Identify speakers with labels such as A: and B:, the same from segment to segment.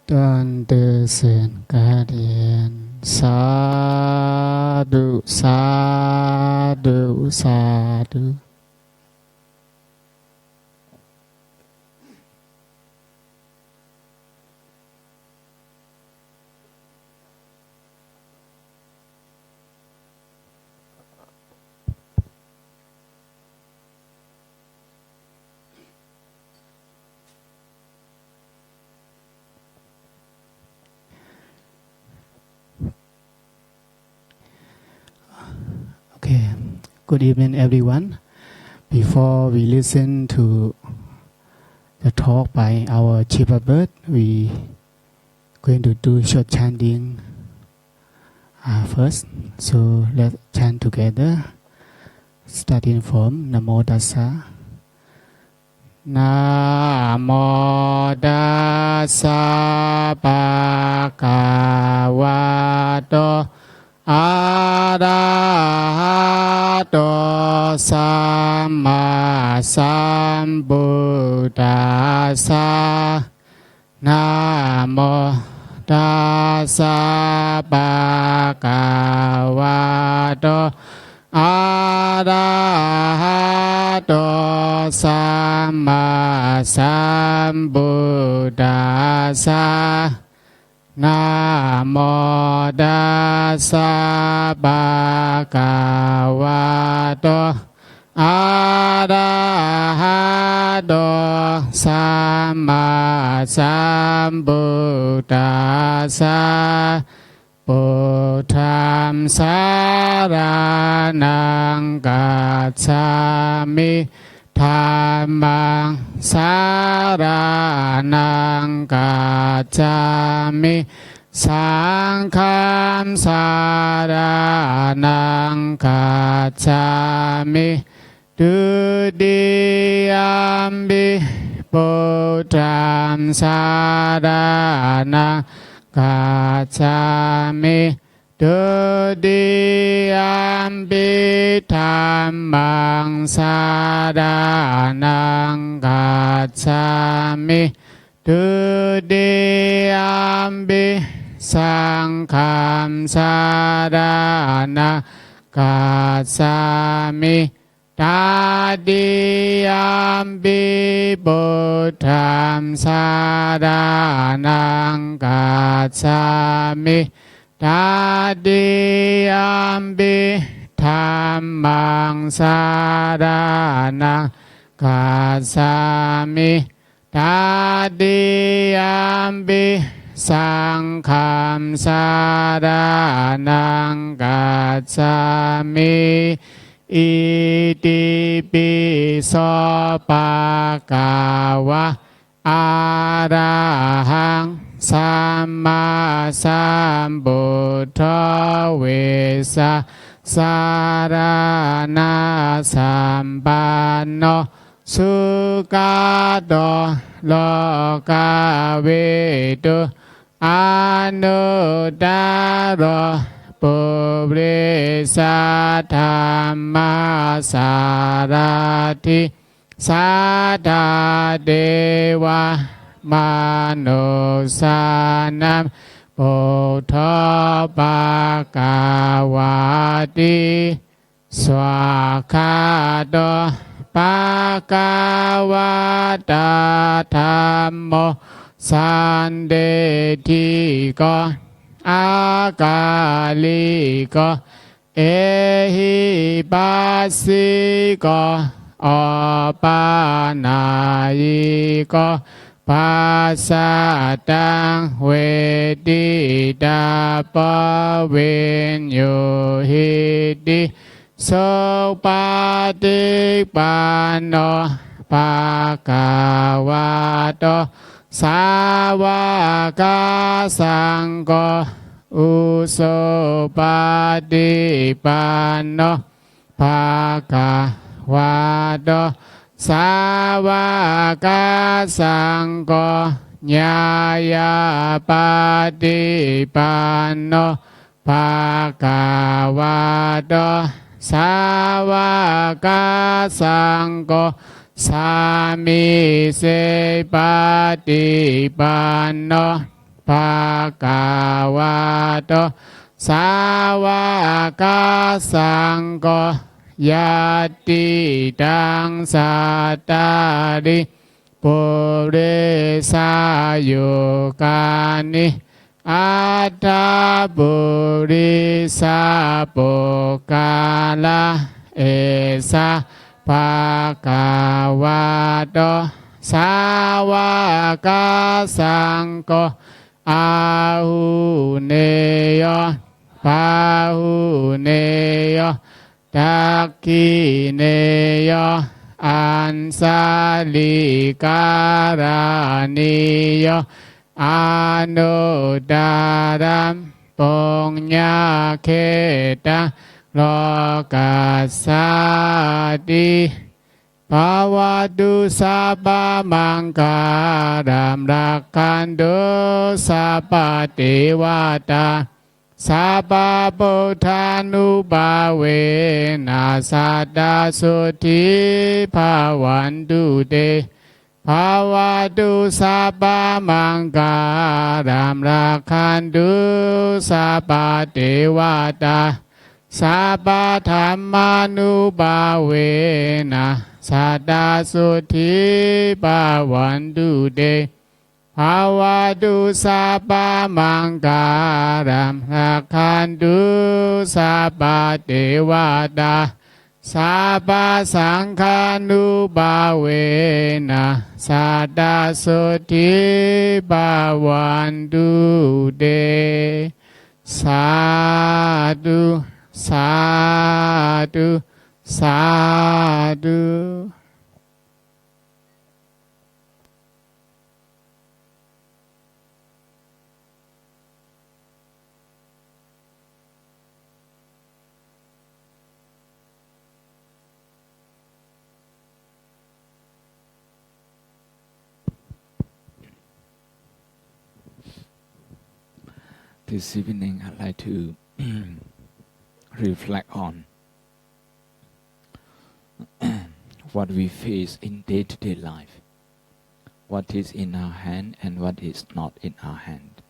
A: 断得胜改变，萨度萨度萨度。Okay, good evening, everyone. Before we listen to the talk by our chief bird, we going to do short chanting first. So let's chant together, starting from Namo Tassa. Namo Tassa Bhagavato Arahato Samma Sambuddhassa. Namo Tassa Bhagavato Arahato Samma Sambuddhassa. Namo Tassa Bhagavato Arahato Samma Sambuddhassa. Buddham saranang gacchami, Dhammang saranang gacchami, Sangham saranang gacchami, Dutiyampi Buddham saranang gacchami, Dutiyampi Dhammang saranang gacchami, Dutiyampi Sangham saranang gacchami, Tatiyampi Buddham saranang gacchami, Tatiyampi Dhammang saranang gacchami, Tatiyampi Sangham saranang gacchami. Iti piso bhagava arahang samma sambuddho vesa sarana sampanno sukato lokavidu anuttaro Purisa Dhamma Sarati Sada Dewa Manusanam Buddha Bhagavati Swakato Bhagavata Dhammo Sandetiko Akali ko ehi basi ko opanayi ko pasatang vedita pavinyuhiti sopatik pano bhagavato Sawaka sangko usopadipanno bhagavato Sawaka sangko nyaya padipanno bhagavato Sawaka sangko Sami se patipanno ภะคะวะโตสาวกสังโฆยะติตังสัตตาริปุเรสายุกานิอัตถปุริสาปุกาลาเอสะภะคะวะโตสาวกสังโฆอาหุเนโยปาหุเนโยทักขิเนโยอันสาลิการานิโยอนุตารัมปุญญาเขตังโลกัสสาติภาวะตุสัพพมังคารัมรักขันตุสัพพเทวตาสัพพพุทธานุภาเวนัสสะดาสุทิภาวันตุเตภาวะตุสัพพมังคารัมรักขันตุสัพพเทวตาสัพพธรรมานุภาเวนะสัตตาสุทิภาวันตุเตภาวะตุสัพพมังคารัมรักขันตุสัพพเทวตาสัพพสังฆานุภาเวนะสัตตาสุทิภาวันตุเตสาธุสาธุสาธุ
B: This evening, I'd like to reflect on what we face in day-to-day life, what is in our hand and what is not in our hand.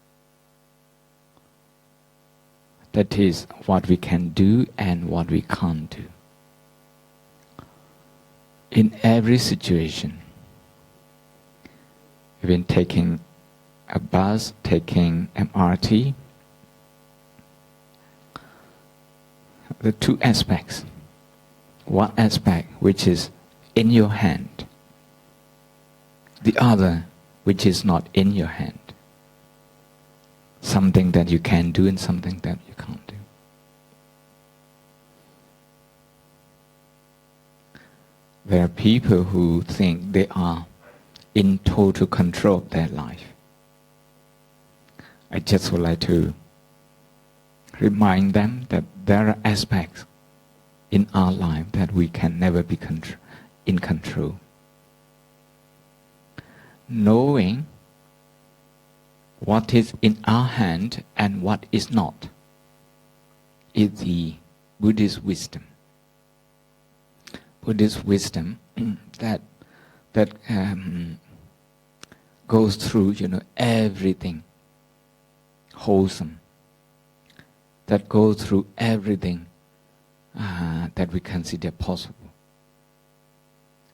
B: That is what we can do and what we can't do. In every situation, even taking a bus, taking MRT, the two aspects. One aspect which is in your hand, the other which is not in your hand. Something that you can do and something that you can't do. There are people who think they are in total control of their life. I just would like to remind them that there are aspects in our life that we can never be in control. Knowing what is in our hand and what is not is the Buddhist wisdom. Buddhist wisdom that goes through, everything wholesome, that goes through everything that we consider possible.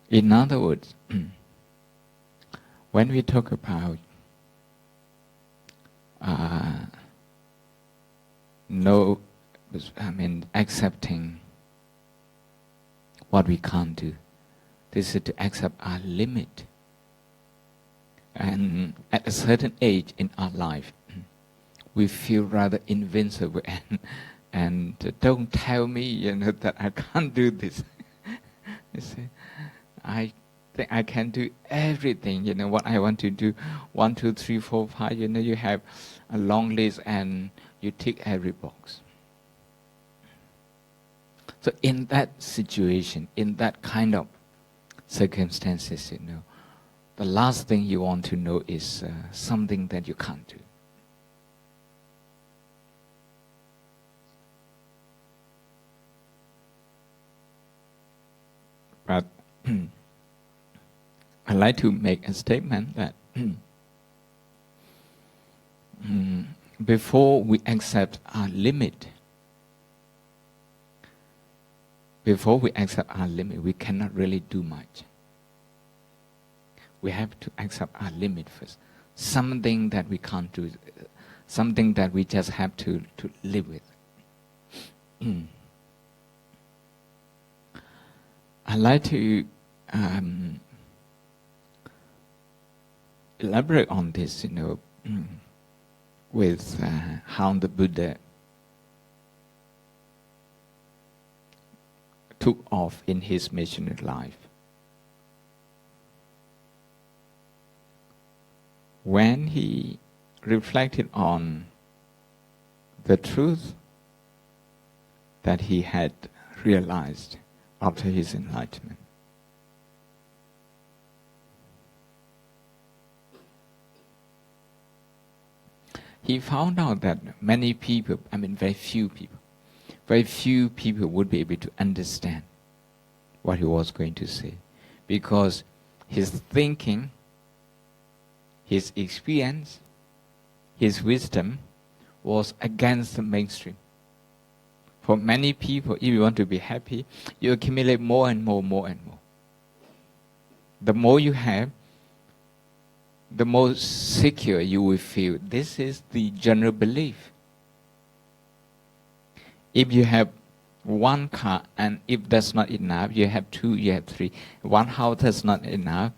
B: In other words, when we talk about accepting what we can't do, this is to accept our limit. And at a certain age in our life, we feel rather invincible and don't tell me, that I can't do this. You see, I think I can do everything, what I want to do. 1, 2, 3, 4, 5, you have a long list and you tick every box. So in that situation, in that kind of circumstances, the last thing you want to know is something that you can't do. But I'd like to make a statement that before we accept our limit, we cannot really do much. We have to accept our limit first. Something that we can't do, something that we just have to live with. I'd like to elaborate on this, with how the Buddha took off in his missionary life. When he reflected on the truth that he had realized after his enlightenment, he found out that many people, very few people would be able to understand what he was going to say, because his thinking, his experience, his wisdom was against the mainstream. For many people, if you want to be happy, you accumulate more and more. The more you have, the more secure you will feel. This is the general belief. If you have one car, and if that's not enough, you have two, you have three. One house that's not enough,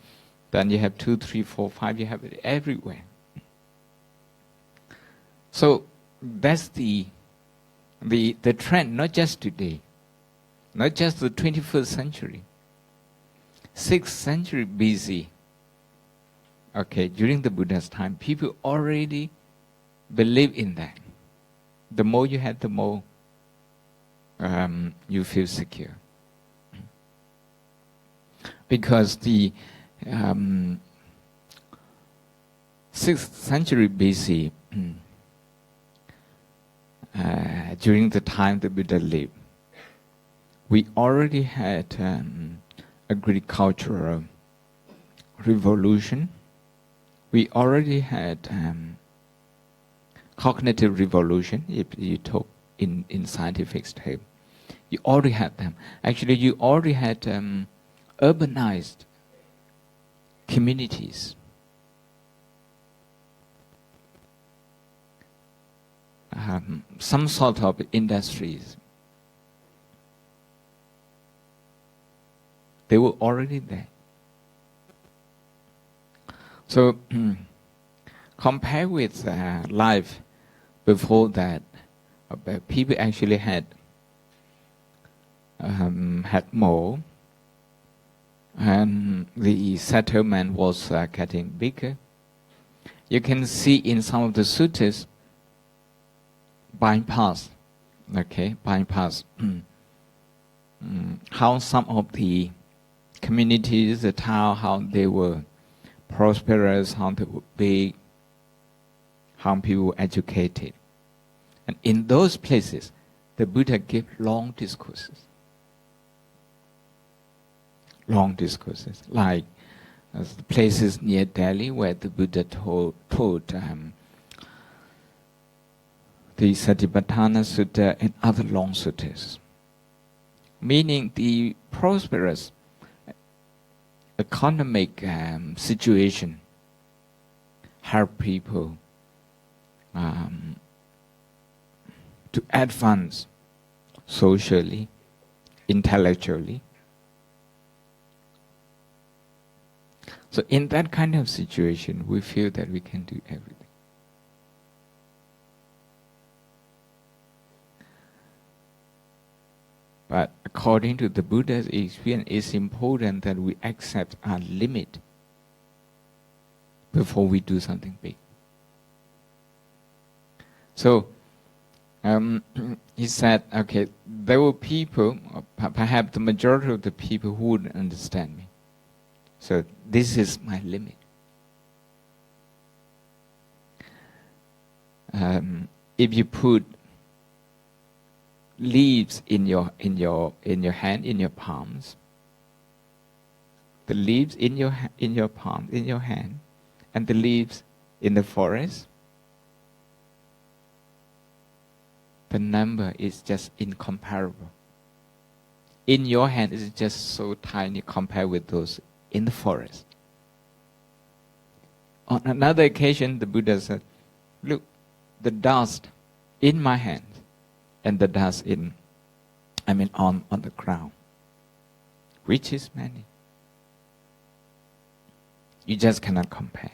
B: then you have 2, 3, 4, 5, you have it everywhere. So that's the trend, not just today, not just the 21st century. 6th century BC, during the Buddha's time, people already believe in that. The more you have, the more you feel secure. Because the 6th century BC, during the time the Buddha lived, we already had agricultural revolution. We already had cognitive revolution, if you talk in scientific terms. You already had them. Actually, you already had urbanized communities. Some sort of industries. They were already there. So, compared with life before that, people actually had more, and the settlement was getting bigger. You can see in some of the suttas, bypass, how some of the communities, the town, how they were prosperous, how they were big, how people were educated. And in those places, the Buddha gave long discourses. Long discourses, like the places near Delhi where the Buddha taught the Satipatthana Sutta and other long suttas. Meaning the prosperous economic situation help people to advance socially, intellectually. So in that kind of situation, we feel that we can do everything. But according to the Buddha's experience, it's important that we accept our limit before we do something big. So, he said, there were people, perhaps the majority of the people who wouldn't understand me. So this is my limit. If you put leaves in your hand, in your palms, the leaves in your palm, in your hand, and the leaves in the forest, the number is just incomparable. In your hand, it's just so tiny compared with those in the forest. On another occasion, the Buddha said, look, the dust in my hand and the dust on the ground. Which is many? You just cannot compare.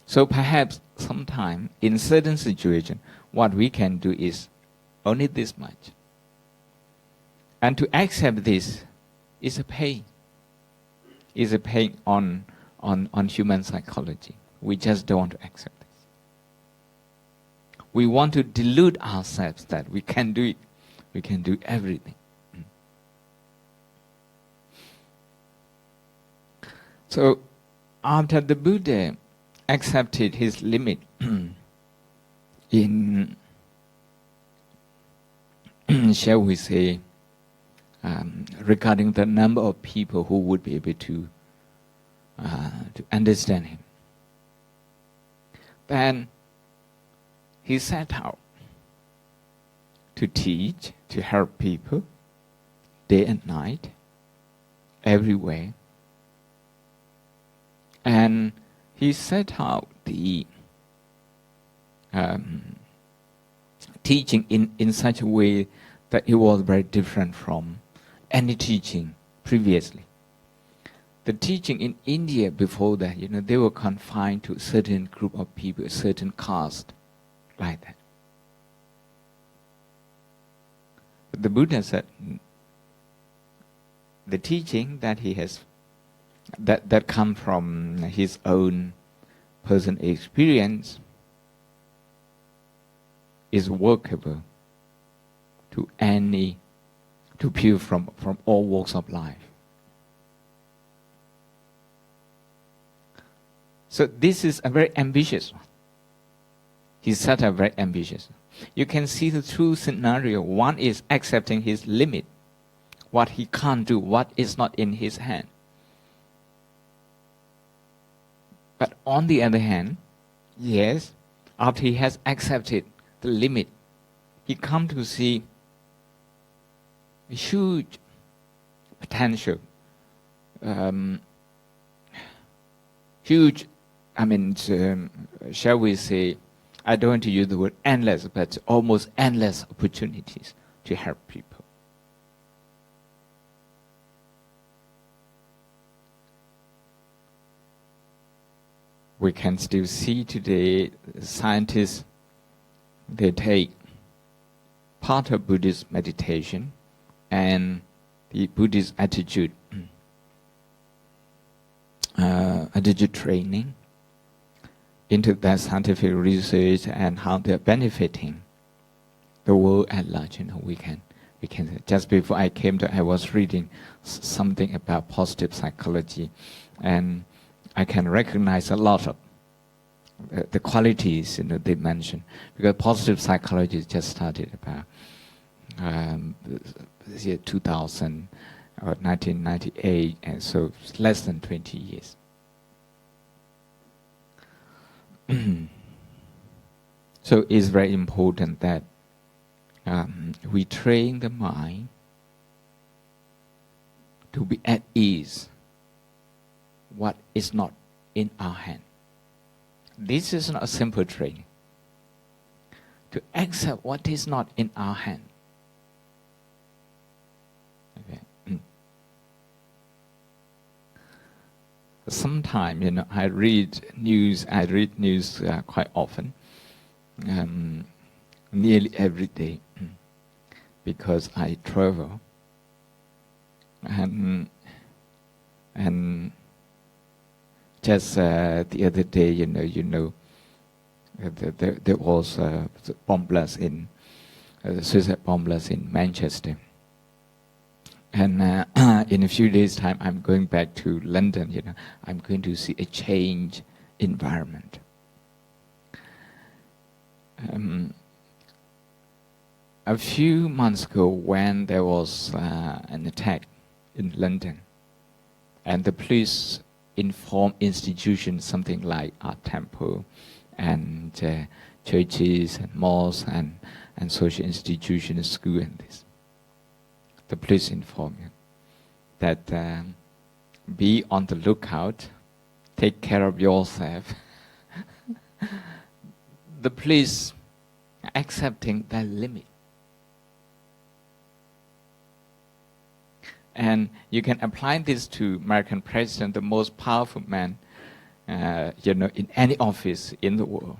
B: So perhaps sometime in certain situation, what we can do is only this much. And to accept this is a pain. Is a pain on human psychology. We just don't want to accept this. We want to delude ourselves that we can do it. We can do everything. So after the Buddha accepted his limit in, shall we say, regarding the number of people who would be able to understand him, then he set out to teach, to help people, day and night, everywhere. And he set out the teaching in such a way that it was very different from any teaching previously. The teaching in India before that, they were confined to a certain group of people, a certain caste, like that. But the Buddha said, the teaching that he has, that come from his own personal experience, is workable to people from all walks of life. So this is a very ambitious one. He set a very ambitious one. You can see the two scenarios. One is accepting his limit, what he can't do, what is not in his hand. But on the other hand, yes, after he has accepted the limit, he comes to see a huge potential, huge, shall we say, I don't want to use the word endless, but almost endless opportunities to help people. We can still see today scientists, they take part of Buddhist meditation and the Buddhist attitude training into that scientific research and how they're benefiting the world at large. We can just before I came I was reading something about positive psychology, and I can recognize a lot of the qualities they mention, because positive psychology just started about this year 2000 or 1998, and so it's less than 20 years. So it's very important that we train the mind to be at ease what is not in our hand. This is not a simple training. To accept what is not in our hand. Okay. Sometimes, I read news quite often, nearly every day, because I travel. And just the other day, there was bomb blast suicide bomb blast in Manchester. And in a few days' time, I'm going back to London. I'm going to see a change environment. A few months ago, when there was an attack in London, and the police informed institutions, something like our temple and churches and mosques and social institutions, school and this. The police inform you that be on the lookout, take care of yourself. The police are accepting that limit. And you can apply this to American president, the most powerful man, in any office in the world.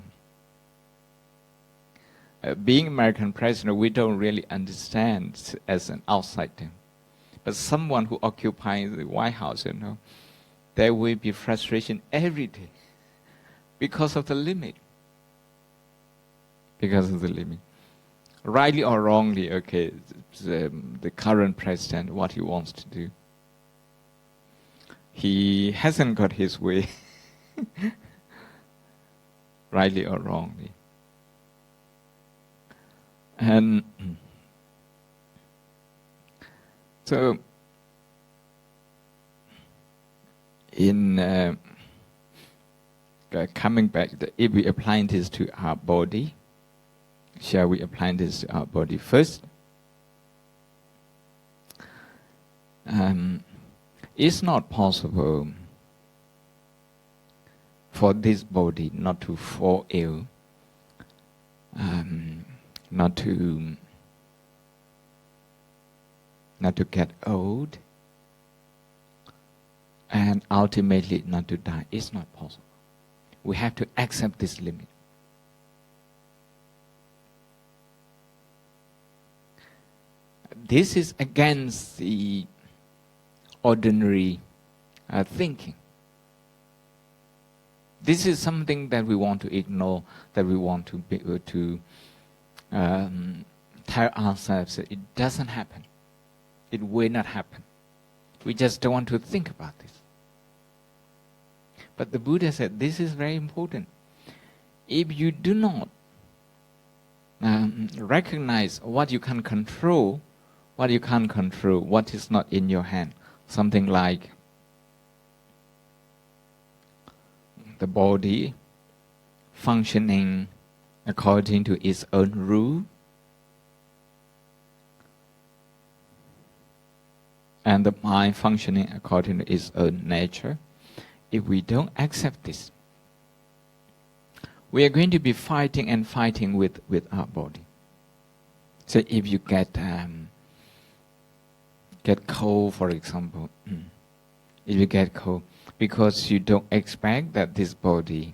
B: Being American president, we don't really understand as an outsider. But someone who occupies the White House, there will be frustration every day because of the limit. Because of the limit. Rightly or wrongly, okay, the current president, what he wants to do. He hasn't got his way, rightly or wrongly. And so, in coming back, if we apply this to our body, shall we apply this to our body first? It's not possible for this body not to fall ill, not to get old, and ultimately not to die. It's not possible. We have to accept this limit. This is against the ordinary thinking. This is something that we want to ignore, that we want to be able to tell ourselves that it doesn't happen. It will not happen. We just don't want to think about this. But the Buddha said this is very important. If you do not recognize what you can control, what you can't control, what is not in your hand, something like the body functioning according to its own rule, and the mind functioning according to its own nature. If we don't accept this, we are going to be fighting and fighting with our body. So if you get cold, for example, if you get cold, because you don't expect that this body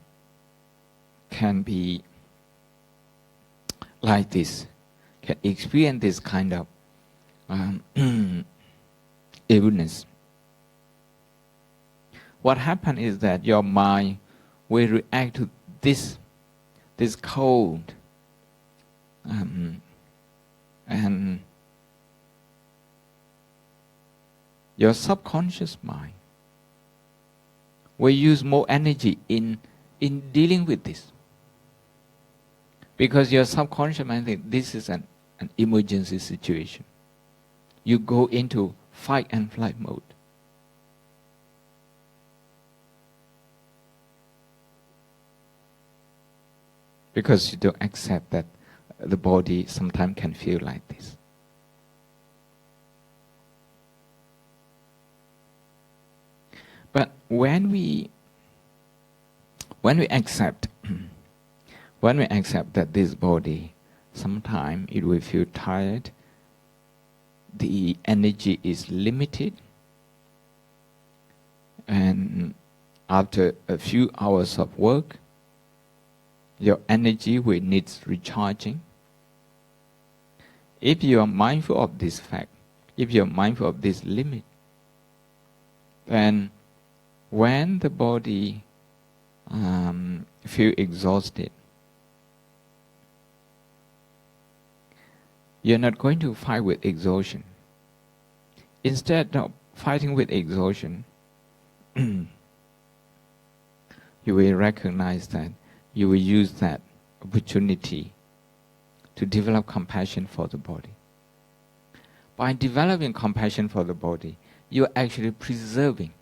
B: can be like this, can experience this kind of illness. What happens is that your mind will react to this cold, and your subconscious mind will use more energy in dealing with this. Because your subconscious mind thinks this is an emergency situation. You go into fight and flight mode. Because you don't accept that the body sometimes can feel like this. But when we accept that this body, sometimes it will feel tired, the energy is limited, and after a few hours of work, your energy will need recharging. If you are mindful of this fact, if you are mindful of this limit, then when the body feel exhausted, you're not going to fight with exhaustion. Instead of fighting with exhaustion, you will recognize that you will use that opportunity to develop compassion for the body. By developing compassion for the body, you are actually preserving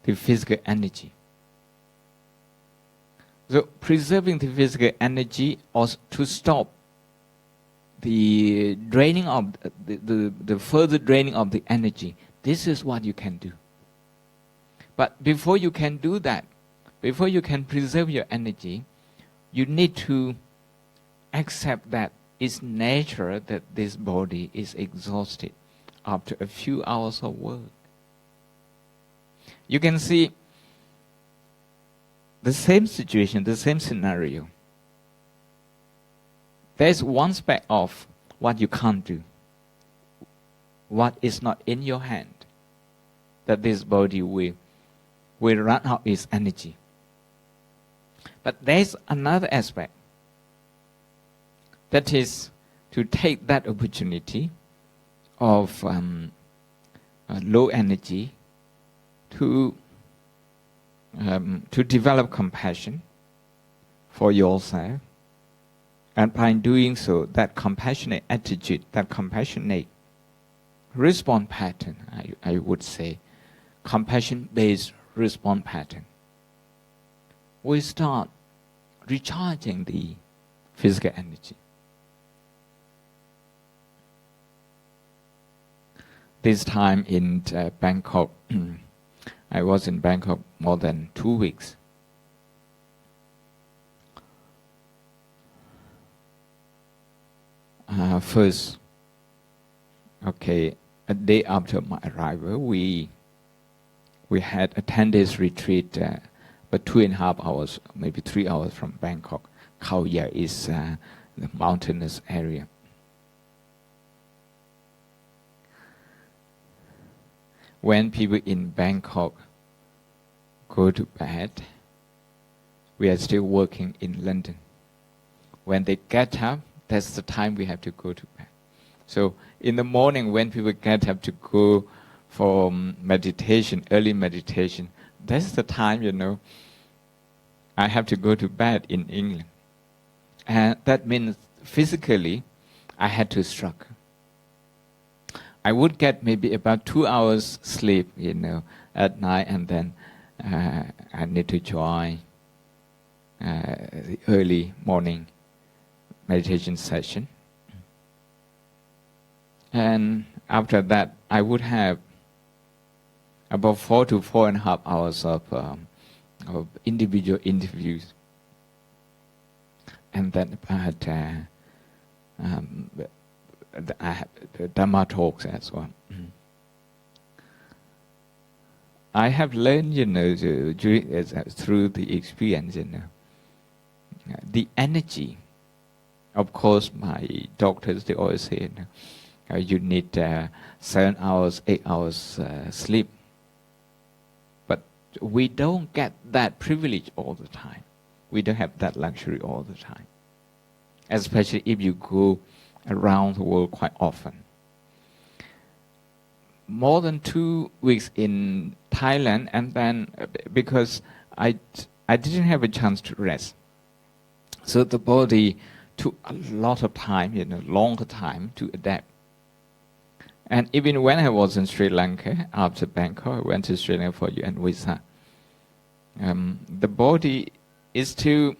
B: the physical energy. So preserving the physical energy or to stop the draining of the further draining of the energy. This is what you can do. But before you can do that, before you can preserve your energy, you need to accept that it's natural that this body is exhausted after a few hours of work. You can see the same situation, the same scenario. There's one aspect of what you can't do, what is not in your hand, that this body will run out its energy. But there's another aspect, that is to take that opportunity of low energy to develop compassion for yourself, and by doing so, that compassionate attitude, that compassionate response pattern, I would say, compassion-based response pattern, we start recharging the physical energy. This time in Bangkok, I was in Bangkok more than 2 weeks. First, a day after my arrival, we had a 10 days retreat, but 2.5 hours, maybe 3 hours from Bangkok. Khammai is the mountainous area. When people in Bangkok go to bed, we are still working in London. When they get up, that's the time we have to go to bed. So in the morning, when people get up to go for meditation, early meditation, that's the time, I have to go to bed in England. And that means physically, I had to struggle. I would get maybe about 2 hours sleep, at night, and then I need to join the early morning meditation session. And after that, I would have about 4 to 4.5 hours of individual interviews. And then I had Dhamma talks as well. I have learned, through the experience, the energy. Of course, my doctors, they always say, you need 7 hours, 8 hours sleep. But we don't get that privilege all the time. We don't have that luxury all the time. Especially if you go around the world quite often. More than 2 weeks in Thailand, and then because I didn't have a chance to rest. So the body took a lot of time, longer time to adapt. And even when I was in Sri Lanka, after Bangkok, I went to Sri Lanka for UN visa. The body is still,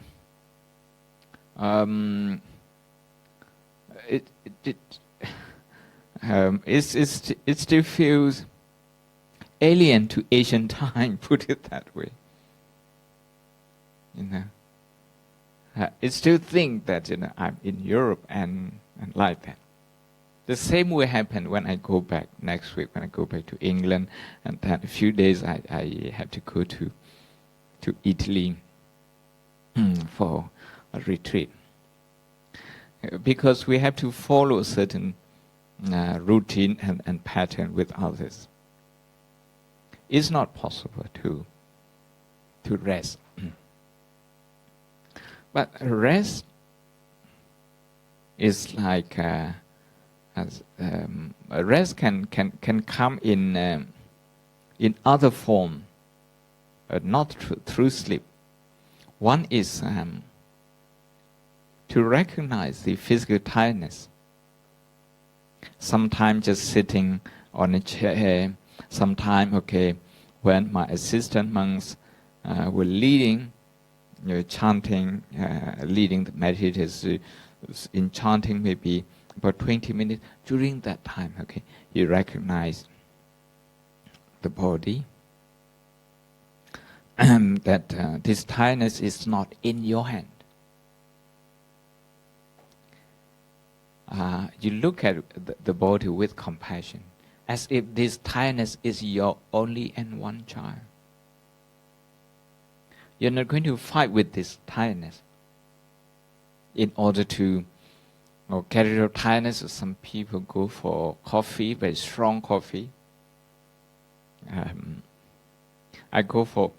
B: it still feels alien to Asian time, put it that way. It still think that I'm in Europe and like that. The same will happen when I go back next week, when I go back to England, and then a few days I have to go to Italy for a retreat. Because we have to follow a certain routine and pattern with others. It's not possible to rest. But rest is like rest can come in other form, not through sleep. One is to recognize the physical tiredness. Sometimes just sitting on a chair. Sometimes, when my assistant monks were leading, chanting, leading the meditators in chanting, maybe about 20 minutes. During that time, okay, you recognize the body, that this tiredness is not in your hand. You look at the body with compassion, as if this tiredness is your only and one child. You're not going to fight with this tiredness in order to get rid of tiredness. Some people go for coffee, very strong coffee. I go for,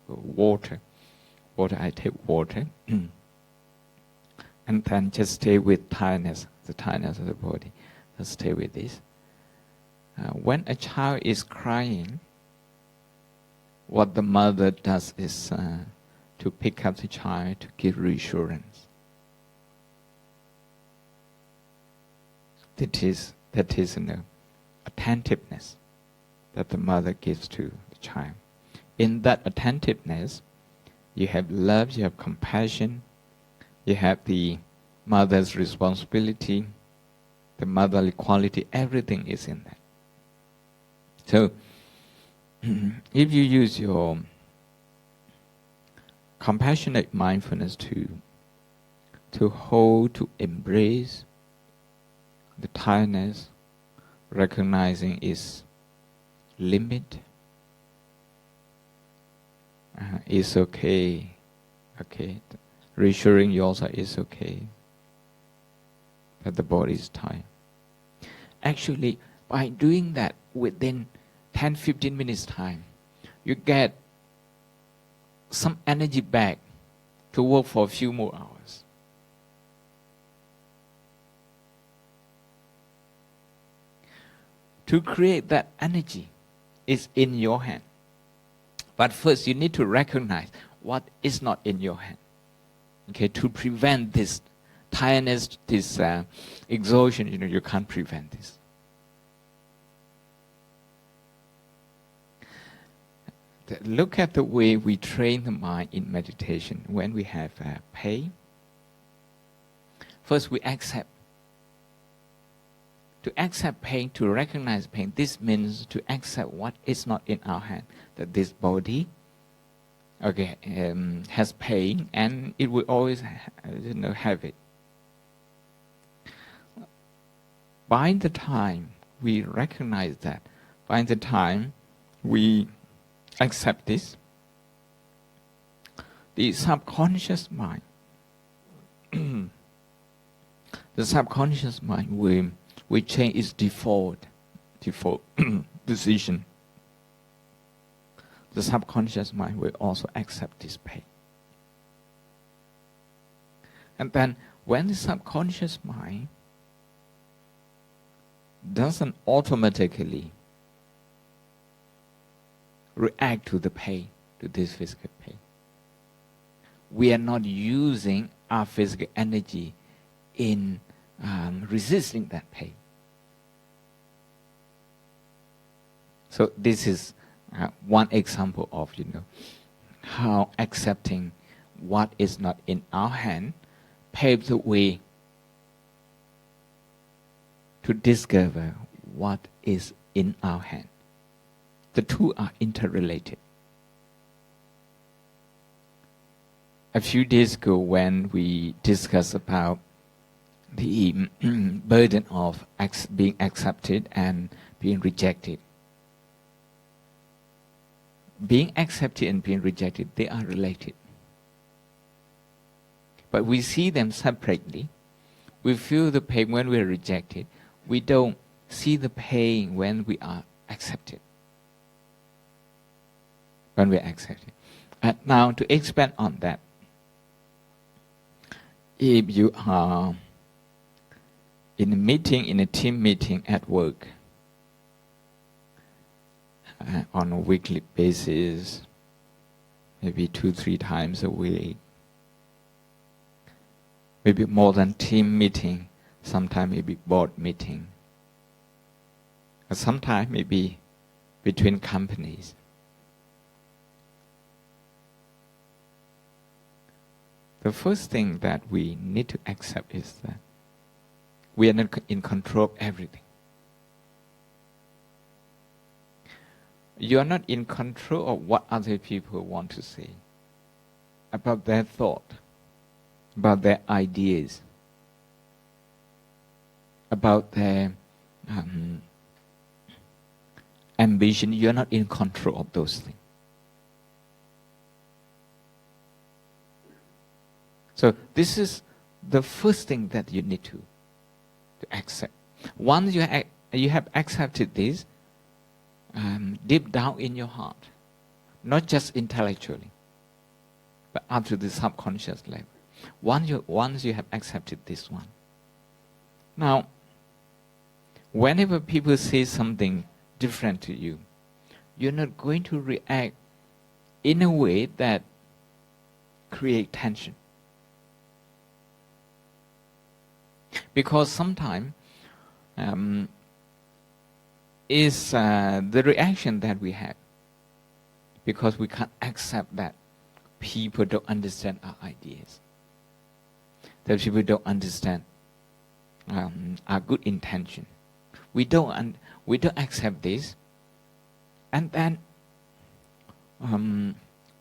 B: water. I take water. And then just stay with tiredness, the tiredness of the body. Just stay with this. When a child is crying, what the mother does is to pick up the child to give reassurance. That is attentiveness that the mother gives to the child. In that attentiveness, you have love, you have compassion, you have the mother's responsibility, the motherly quality, everything is in that. So, if you use your compassionate mindfulness to hold, to embrace the tiredness, recognizing its limit, is okay, reassuring you also is okay, that the body is tired. Actually, by doing that within 10-15 minutes time, you get some energy back to work for a few more hours. To create that energy is in your hand. But first you need to recognize what is not in your hand. Okay, to prevent this tiredness, this exhaustion, you can't prevent this. Look at the way we train the mind in meditation. When we have pain, first we accept. To accept pain, to recognize pain, this means to accept what is not in our hand. That this body, has pain, and it will always, have it. By the time we recognize that, by the time we accept this, the subconscious mind, will change its default position. The subconscious mind will also accept this pain. And then when the subconscious mind doesn't automatically react to the pain, to this physical pain, we are not using our physical energy in resisting that pain. So this is one example of how accepting what is not in our hand paves the way to discover what is in our hand. The two are interrelated. A few days ago, when we discussed about the burden of being accepted and being rejected, being accepted and being rejected, they are related. But we see them separately. We feel the pain when we are rejected. We don't see the pain when we are accepted. When we are accepted. And now to expand on that, if you are in a meeting, in a team meeting at work, on a weekly basis, maybe 2-3 times a week, maybe more than team meeting, sometimes maybe board meeting, or sometimes maybe between companies. The first thing that we need to accept is that We are not in control of everything. You are not in control of what other people want to say, about their thought, about their ideas, about their ambition. You are not in control of those things. So this is the first thing that you need to accept. Once you have accepted this, deep down in your heart, not just intellectually, but up to the subconscious level. Once you have accepted this one, now, whenever people say something different to you, you're not going to react in a way that creates tension. Because sometimes is the reaction that we have because we can't accept that people don't understand our ideas, that people don't understand our good intention. We don't accept this, and then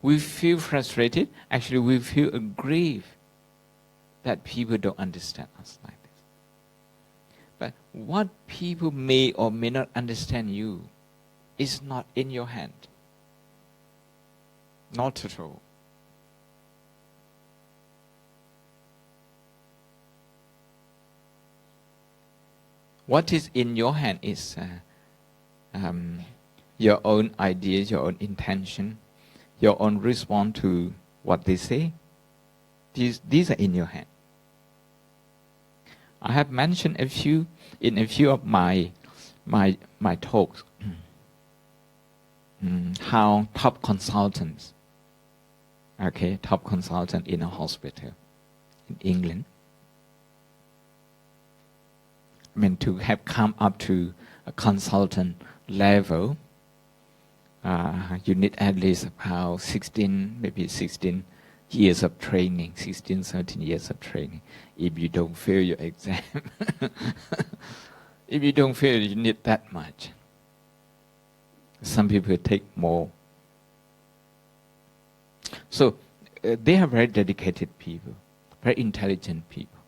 B: we feel frustrated. Actually, we feel aggrieved that people don't understand us like this. But what people may or may not understand you is not in your hand. Not at all. What is in your hand is your own ideas, your own intention, your own response to what they say. These are in your hand. I have mentioned in a few of my talks how top consultants in a hospital in England, to have come up to a consultant level, you need at least about 16 years of training, 16, 17 years of training. If you don't fail your exam, if you don't fail, you need that much. Some people take more. So they are very dedicated people, very intelligent people,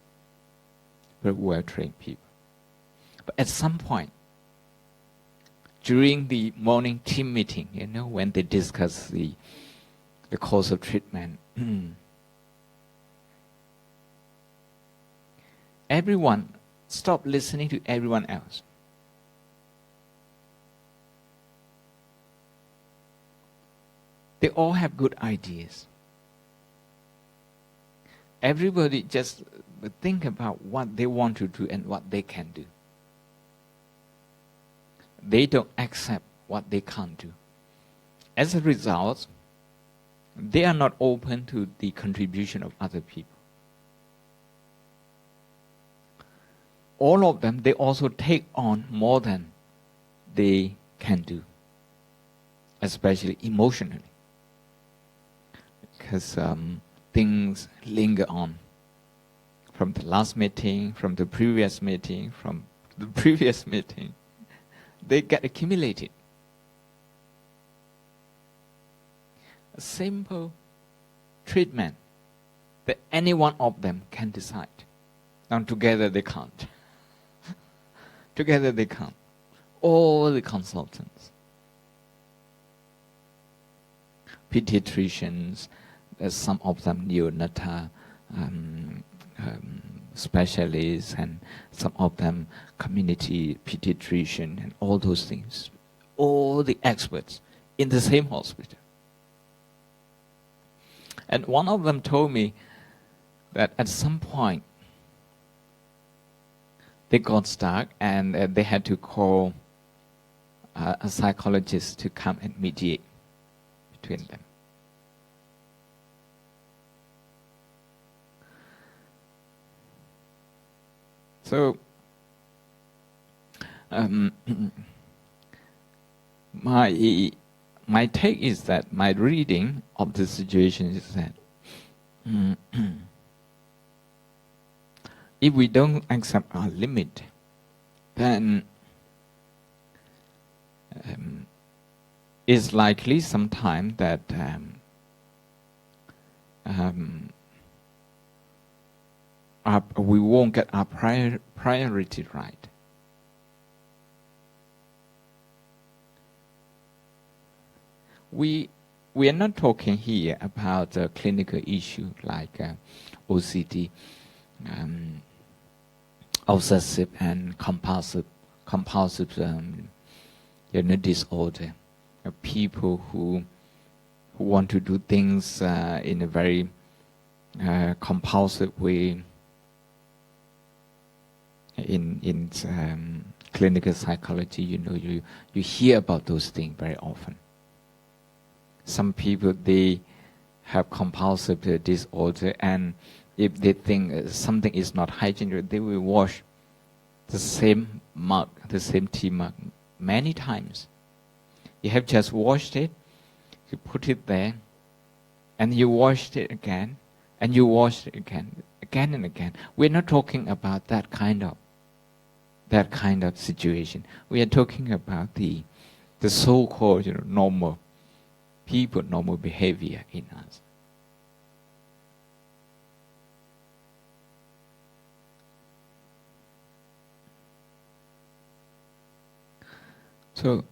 B: very well-trained people. But at some point, during the morning team meeting, when they discuss the course of treatment, everyone stopped listening to everyone else. They all have good ideas. Everybody just think about what they want to do and what they can do. They don't accept what they can't do. As a result, they are not open to the contribution of other people. All of them, they also take on more than they can do, especially emotionally, because things linger on from the last meeting, from the previous meeting, from the previous meeting. They get accumulated. A simple treatment that any one of them can decide. Now together they can't. Together they can't. All the consultants, pediatricians, some of them neonatal specialists, and some of them community pediatrician, and all those things. All the experts in the same hospital. And one of them told me that at some point they got stuck and they had to call a psychologist to come and mediate between them. So, my take is that my reading of the situation is that if we don't accept our limit, then it's likely sometime that we won't get our priority right. We are not talking here about a clinical issue like OCD, obsessive and compulsive disorder. People who want to do things in a very compulsive way. In clinical psychology, you hear about those things very often. Some people, they have compulsive disorder, and if they think something is not hygienic, they will wash the same mug, the same tea mug, many times. You have just washed it, you put it there, and you washed it again, and you washed it again and again. We're not talking about that kind of situation. We are talking about the so-called normal people, normal behavior in us. So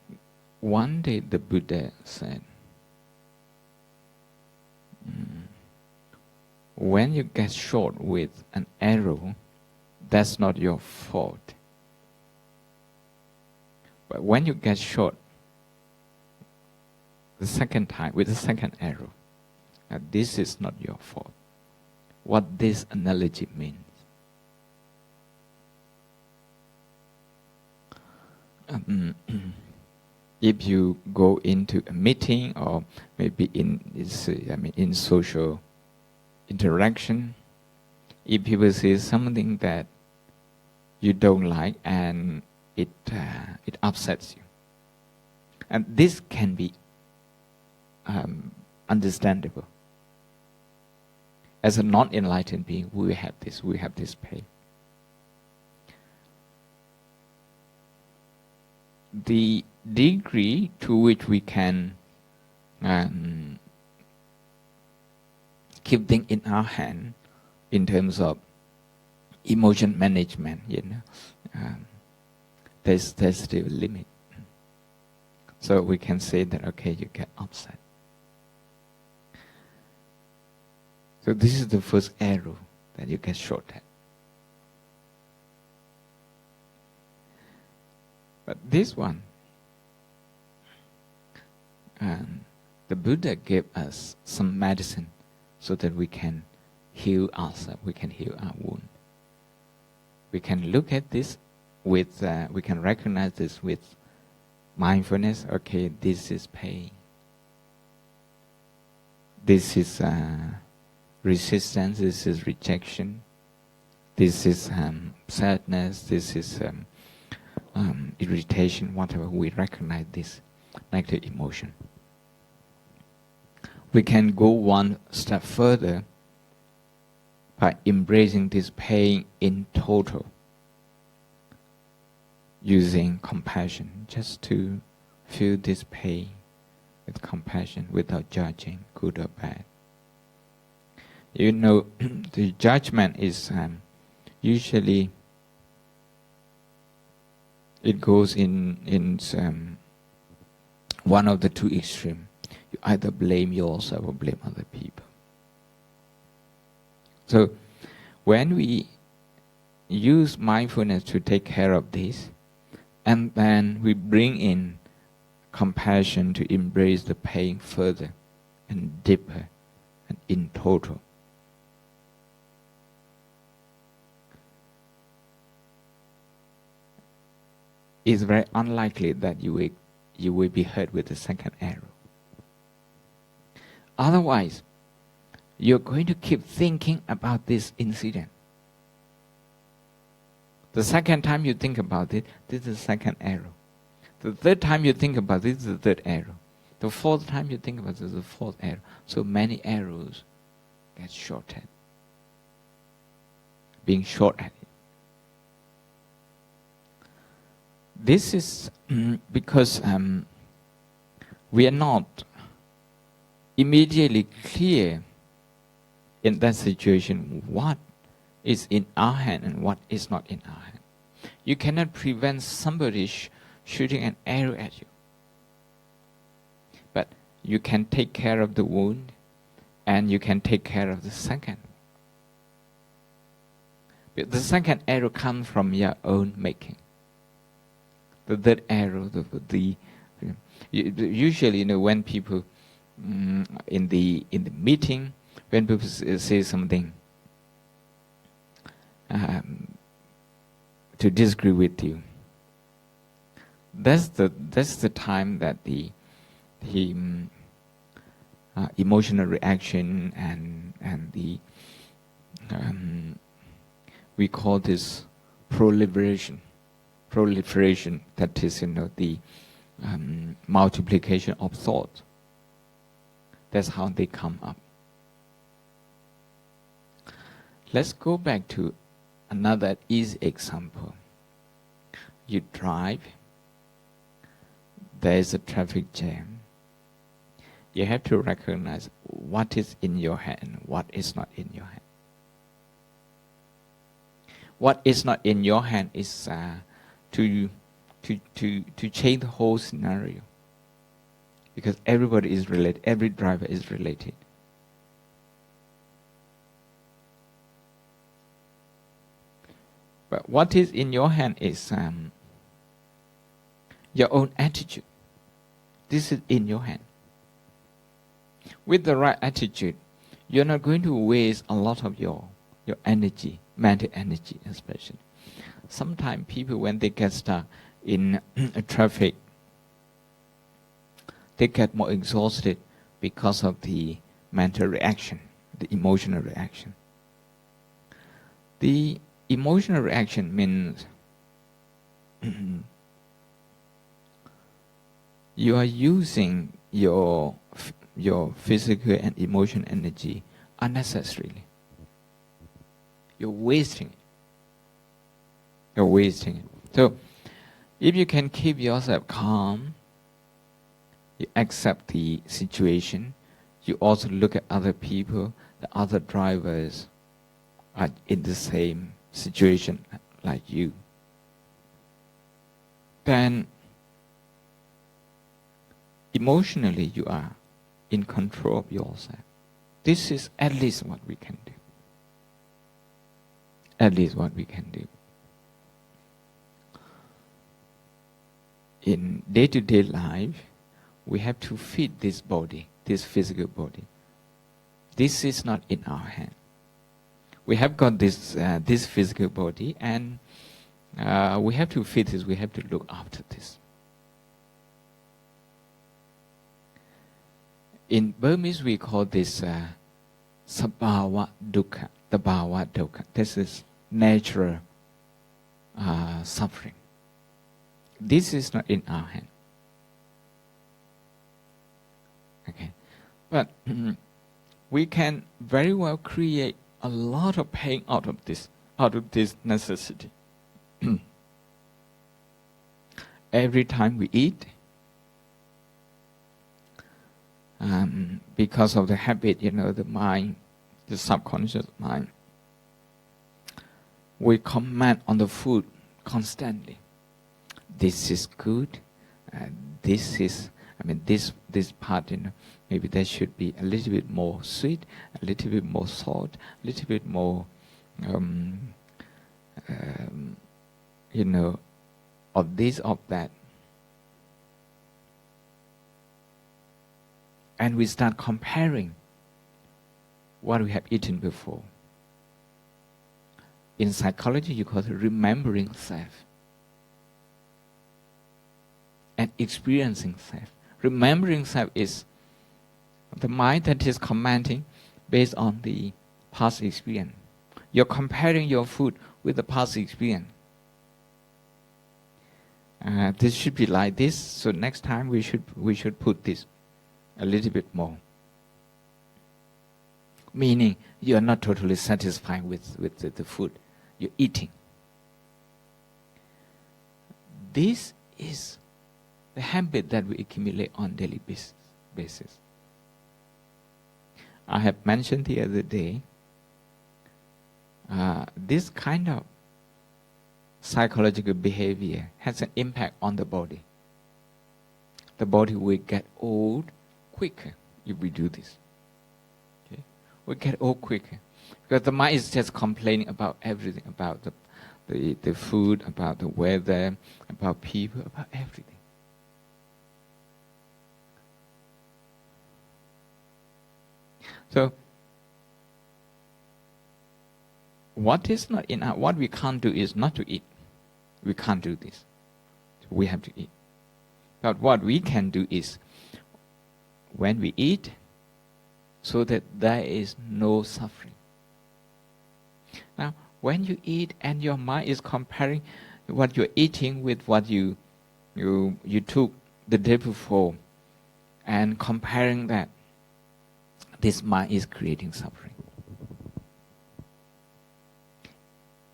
B: one day the Buddha said, when you get shot with an arrow, that's not your fault. But when you get shot the second time with the second arrow, this is not your fault. What this analogy means. If you go into a meeting or maybe in social interaction, if people say something that you don't like and it upsets you, and this can be understandable. As a non-enlightened being, we have this pain. The degree to which we can keep things in our hand in terms of emotion management, there's still a limit. So we can say that, okay, you get upset. So this is the first arrow that you get shot at. But this one, the Buddha gave us some medicine so that we can heal ourselves, we can heal our wound. We can look at this with, we can recognize this with mindfulness. Okay, this is pain. This is resistance, this is rejection. This is sadness, this is irritation, whatever. We recognize this negative emotion. We can go one step further by embracing this pain in total, using compassion, just to feel this pain with compassion without judging good or bad. The judgment is usually it goes in one of the two extremes. You either blame yourself or blame other people. So when we use mindfulness to take care of this, and then we bring in compassion to embrace the pain further and deeper and in total, it's very unlikely that you will be hurt with the second arrow. Otherwise, you're going to keep thinking about this incident. The second time you think about it, this is the second arrow. The third time you think about it, this is the third arrow. The fourth time you think about it, this is the fourth arrow. So many arrows get shot at. being short at it. This is because we are not immediately clear in that situation what is in our hand and what is not in our hand. You cannot prevent somebody shooting an arrow at you. But you can take care of the wound and you can take care of the second. But the second arrow comes from your own making. The third arrow, usually, when people in the meeting, when people say something to disagree with you, that's the time that the emotional reaction and the we call this proliferation, that is, the multiplication of thought. That's how they come up. Let's go back to another easy example. You drive, there is a traffic jam. You have to recognize what is in your hand, what is not in your hand. What is not in your hand is to change the whole scenario. Because everybody is related, every driver is related. But what is in your hand is your own attitude. This is in your hand. With the right attitude, you're not going to waste a lot of your energy, mental energy especially. Sometimes people, when they get stuck in traffic, they get more exhausted because of the mental reaction, the emotional reaction. The emotional reaction means you are using your physical and emotional energy unnecessarily. You're wasting it. You're wasting it. So, if you can keep yourself calm, you accept the situation, you also look at other people, the other drivers are in the same situation like you, then emotionally you are in control of yourself. This is at least what we can do. At least what we can do. In day-to-day life, we have to feed this body, this physical body. This is not in our hand. We have got this physical body, and we have to feed this. We have to look after this. In Burmese, we call this sabhava dukkha, tabhava dukkha. This is natural suffering. This is not in our hand. Okay, but we can very well create a lot of pain out of this necessity. Every time we eat, because of the habit, the mind, the subconscious mind, we comment on the food constantly. This is good. This is, this part, maybe there should be a little bit more sweet, a little bit more salt, a little bit more, of this, of that. And we start comparing what we have eaten before. In psychology, you call it remembering self and experiencing self. Remembering self is the mind that is commenting based on the past experience. You're comparing your food with the past experience. This should be like this, so next time we should put this a little bit more. Meaning you are not totally satisfied with the food. you're eating. This is the habit that we accumulate on daily basis. I have mentioned the other day, this kind of psychological behavior has an impact on the body. The body will get old quicker if we do this. Okay? We get old quicker because the mind is just complaining about everything, about the food, about the weather, about people, about everything. So, what we can't do is not to eat. We can't do this. So we have to eat. But what we can do is, when we eat, so that there is no suffering. Now, when you eat and your mind is comparing what you're eating with what you took the day before, and comparing that, this mind is creating suffering.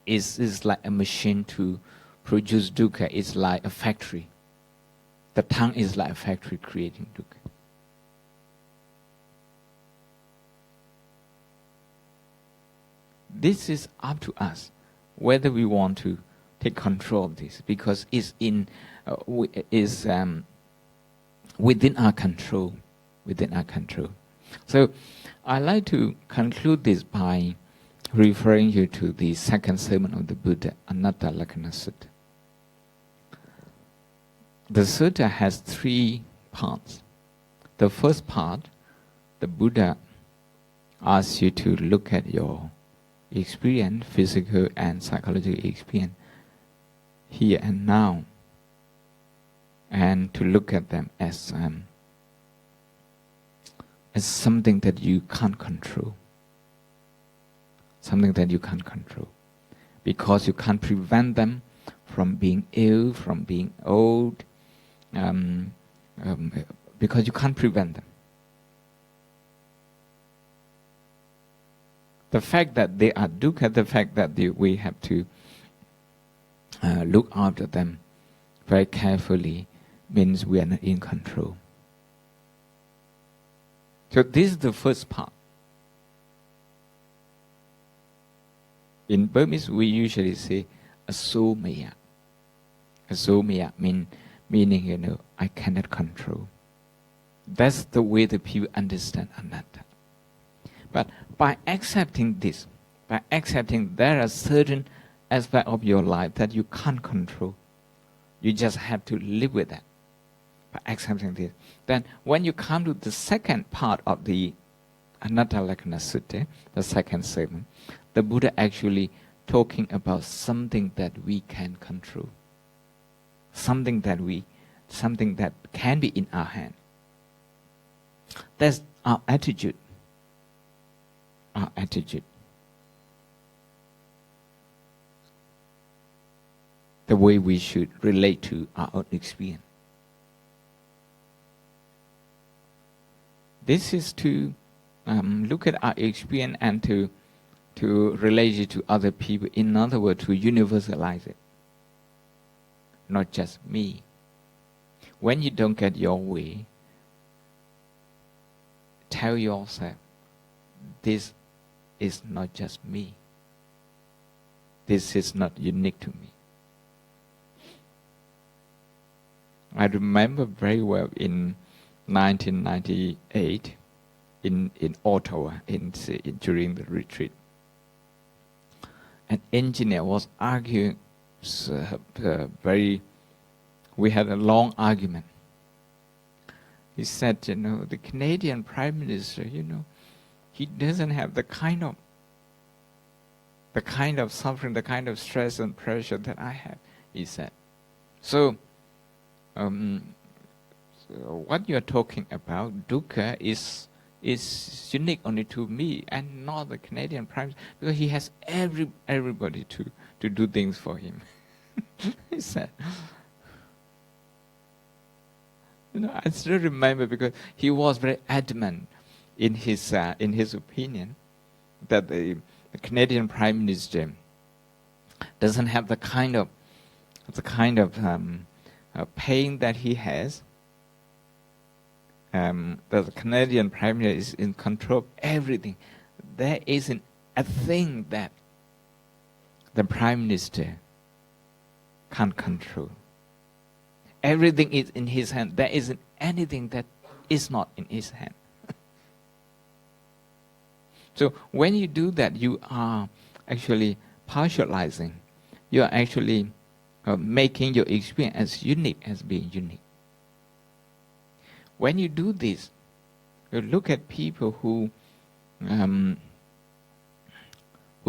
B: It's like a machine to produce dukkha. It's like a factory. The tongue is like a factory creating dukkha. This is up to us, whether we want to take control of this, because it's within our control. Within our control. So, I like to conclude this by referring you to the second sermon of the Buddha, Anatta Lakkhana Sutta. The sutta has 3 parts. The first part, the Buddha asks you to look at your experience, physical and psychological experience, here and now, and to look at them as something that you can't control. Something that you can't control. Because you can't prevent them from being ill, from being old, because you can't prevent them. The fact that they are dukkha, the fact that we have to look after them very carefully, means we are not in control. So this is the first part. In Burmese, we usually say asomaya. Asomaya meaning, I cannot control. That's the way the people understand anatta. But by accepting this, by accepting there are certain aspects of your life that you can't control, you just have to live with that. By accepting this, then when you come to the second part of the Anatta Lakkhana Sutta, the second sermon, the Buddha actually talking about something that we can control, something that can be in our hand. That's our attitude. Our attitude. The way we should relate to our own experience. This is to look at our experience and to relate it to other people. In other words, to universalize it. Not just me. When you don't get your way, tell yourself, this is not just me. This is not unique to me. I remember very well in 1998 in Ottawa during the retreat. An engineer was arguing we had a long argument. He said, the Canadian Prime Minister, he doesn't have the kind of suffering, the kind of stress and pressure that I have, he said. So, what you're talking about, dukkha, is unique only to me and not the Canadian Prime Minister, because he has everybody to do things for him. He said. I still remember, because he was very adamant in his opinion that the Canadian Prime Minister doesn't have the kind of pain that he has. The Canadian Prime Minister is in control of everything. There isn't a thing that the Prime Minister can't control. Everything is in his hand. There isn't anything that is not in his hand. So when you do that, you are actually partializing. You are actually making your experience as unique as being unique. When you do this, you look at people who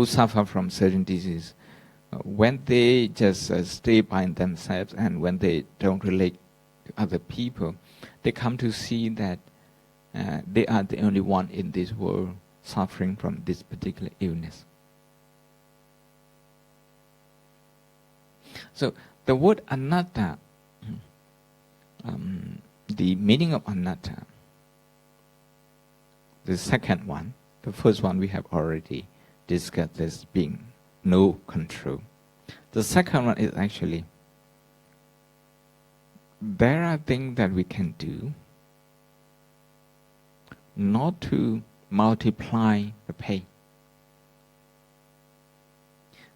B: suffer from certain disease. When they just stay by themselves and when they don't relate to other people, they come to see that they are the only one in this world suffering from this particular illness. So the word anatta, the meaning of anatta, the second one, the first one we have already discussed as being no control. The second one is actually, there are things that we can do not to multiply the pain.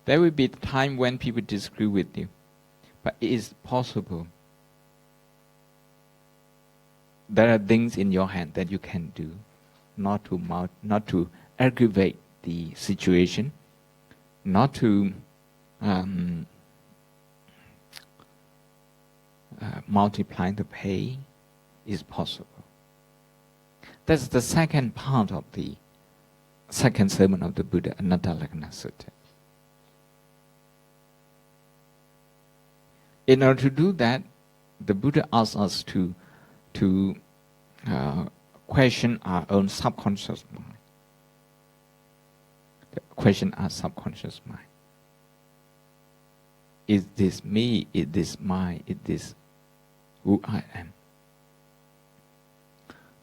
B: There will be a time when people disagree with you, but it is possible. There are things in your hand that you can do, not to aggravate the situation, not to multiply the pain, is possible. That's the second part of the second sermon of the Buddha, Anatta Lakkhana Sutta. In order to do that, the Buddha asks us to question our own subconscious mind. Question our subconscious mind. Is this me? Is this mine? Is this who I am?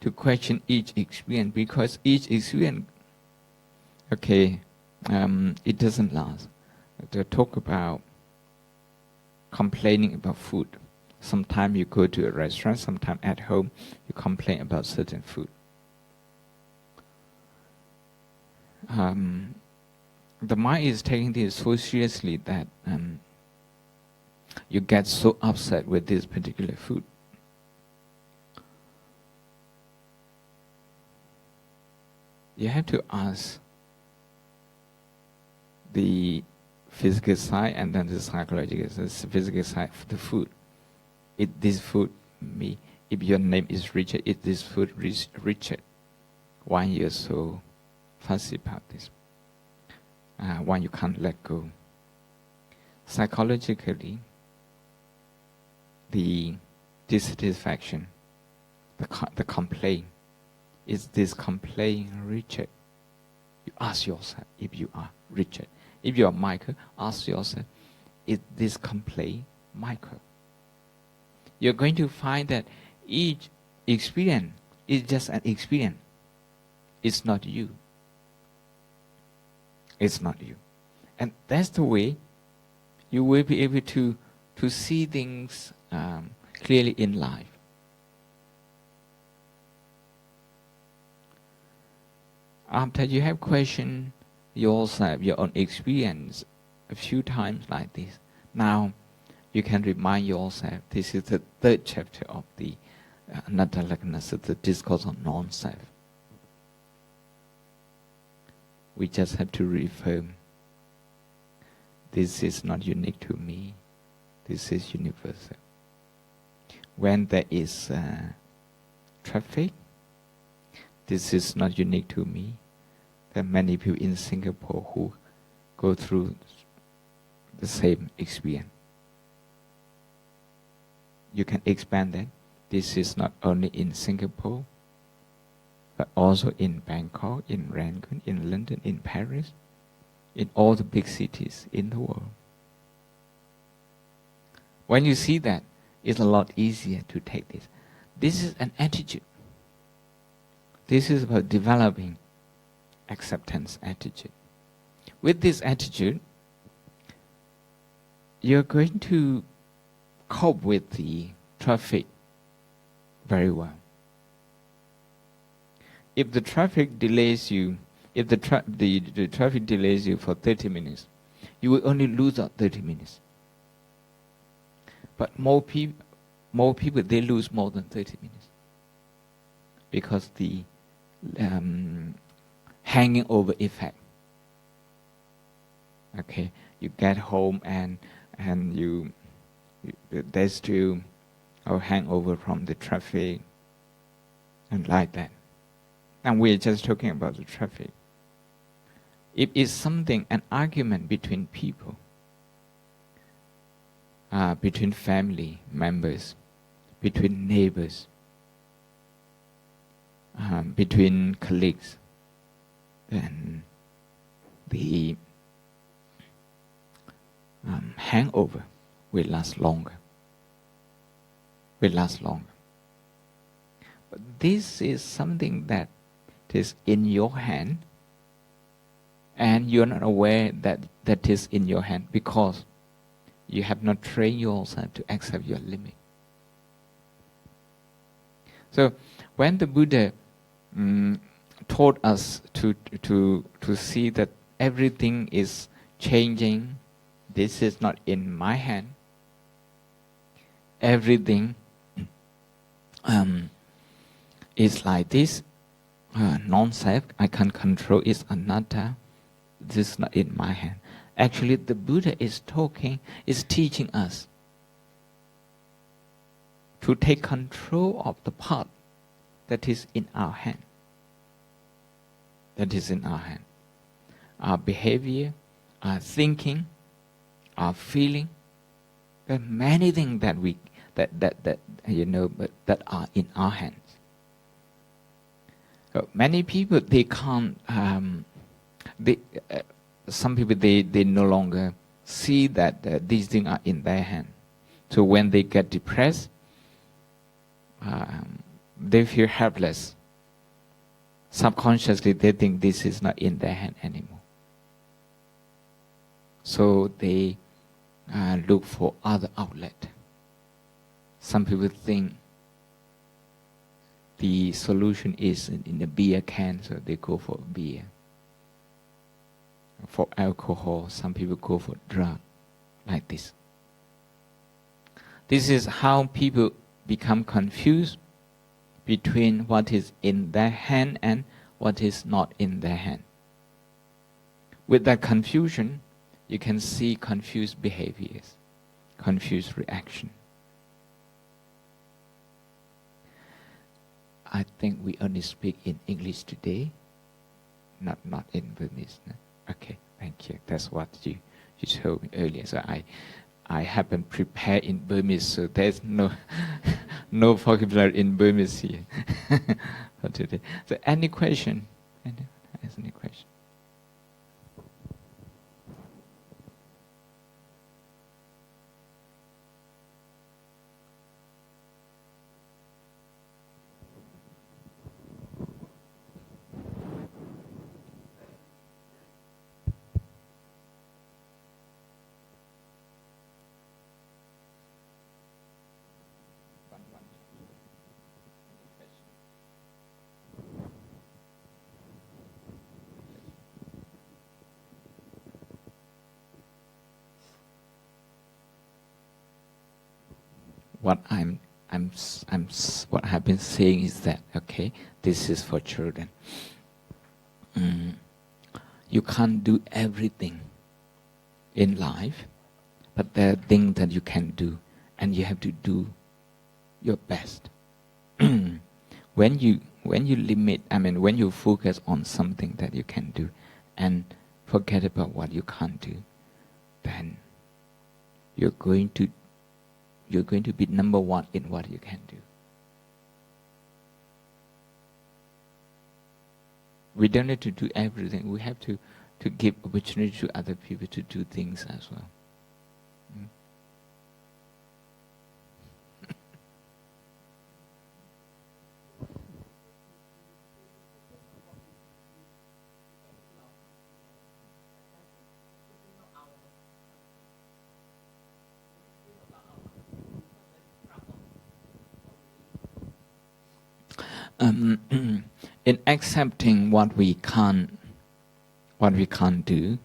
B: To question each experience, because each experience, it doesn't last. To talk about complaining about food. Sometimes you go to a restaurant, sometimes at home you complain about certain food. The mind is taking this so seriously that you get so upset with this particular food. You have to ask the physical side and then the psychological side. The physical side of the food. Is this food me? If your name is Richard, is this food Richard? Why you're so fussy about this? Why you can't let go? Psychologically, the dissatisfaction, the complaint, is this complaint Richard? You ask yourself if you are Richard. If you are Michael, ask yourself, is this complaint Michael? You're going to find that each experience is just an experience. It's not you. It's not you. And that's the way you will be able to see things clearly in life. After you have questioned yourself, your own experience a few times like this, now you can remind yourself, this is the third chapter of the Anatta Lakkhana Sutta, the discourse on non-self. We just have to reaffirm, this is not unique to me, this is universal. When there is traffic, this is not unique to me. There are many people in Singapore who go through the same experience. You can expand that. This is not only in Singapore, but also in Bangkok, in Rangoon, in London, in Paris, in all the big cities in the world. When you see that, it's a lot easier to take this. This is an attitude. This is about developing acceptance attitude. With this attitude, you're going to cope with the traffic very well. If the traffic delays you, if the traffic delays you for 30 minutes, you will only lose out 30 minutes. But more people, they lose more than 30 minutes. Because the hanging over effect. Okay, you get home and there's still a hangover from the traffic and like that. And we're just talking about the traffic. If it's something, an argument between people, between family members, between neighbors, between colleagues, then the hangover will last longer. But this is something that is in your hand, and you're not aware that that is in your hand because you have not trained yourself to accept your limit. So when the Buddha taught us to see that everything is changing, this is not in my hand. Everything is like this, non-self, I can't control, it's anatta, this is not in my hand. Actually, the Buddha is teaching us to take control of the part that is in our hand. That is in our hand. Our behavior, our thinking, our feeling. There are many things that that are in our hands. So many people they can't. Some people they no longer see that these things are in their hand. So when they get depressed, they feel helpless. Subconsciously, they think this is not in their hand anymore. So they look for other outlet. Some people think the solution is in a beer can, so they go for beer. For alcohol, some people go for drug, like this. This is how people become confused between what is in their hand and what is not in their hand. With that confusion, you can see confused behaviors, confused reaction. I think we only speak in English today, not in Burmese. No? Okay, thank you. That's what you told me earlier. So I haven't prepared in Burmese, so there's no vocabulary in Burmese here for today. So any question? Any question? What what I've been saying is that this is for children. You can't do everything in life, but there are things that you can do, and you have to do your best. When you limit, when you focus on something that you can do, and forget about what you can't do, then you're going to be number one in what you can do. We don't need to do everything. We have to give opportunity to other people to do things as well. in accepting what we can't do,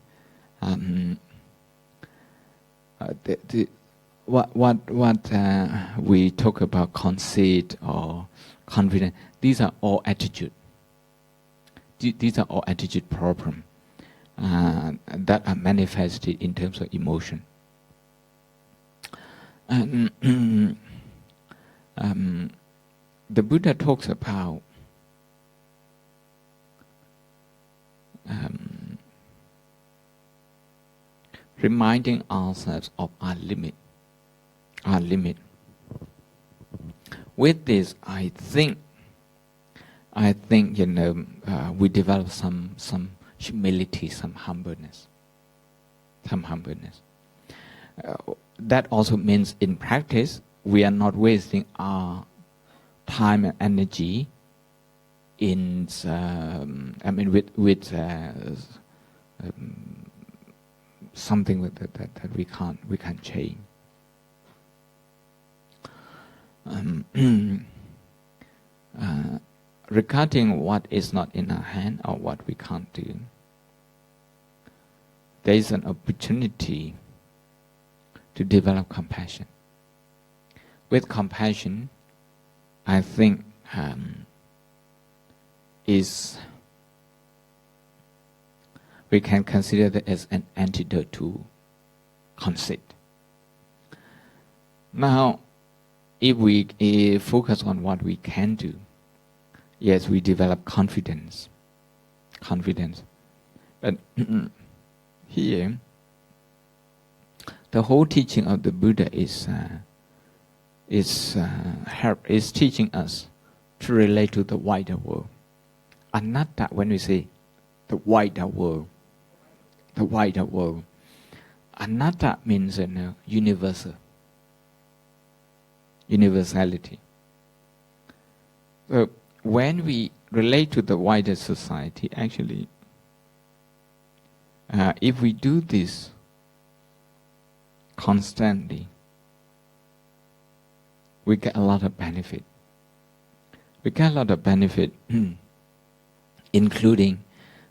B: what we talk about conceit or confidence, these are all attitude. These are all attitude problems that are manifested in terms of emotion. And the Buddha talks about reminding ourselves of our limit. With this, I think we develop some humility, some humbleness. That also means in practice we are not wasting our time and energy in with something that we can't change. Regarding what is not in our hand or what we can't do, there is an opportunity to develop compassion. With compassion, I think we can consider that as an antidote to conceit. Now, if we focus on what we can do, yes, we develop confidence. But here, the whole teaching of the Buddha is teaching us to relate to the wider world. Anatta, when we say the wider world, anatta means universality. So when we relate to the wider society, actually, if we do this constantly, we get a lot of benefit. Including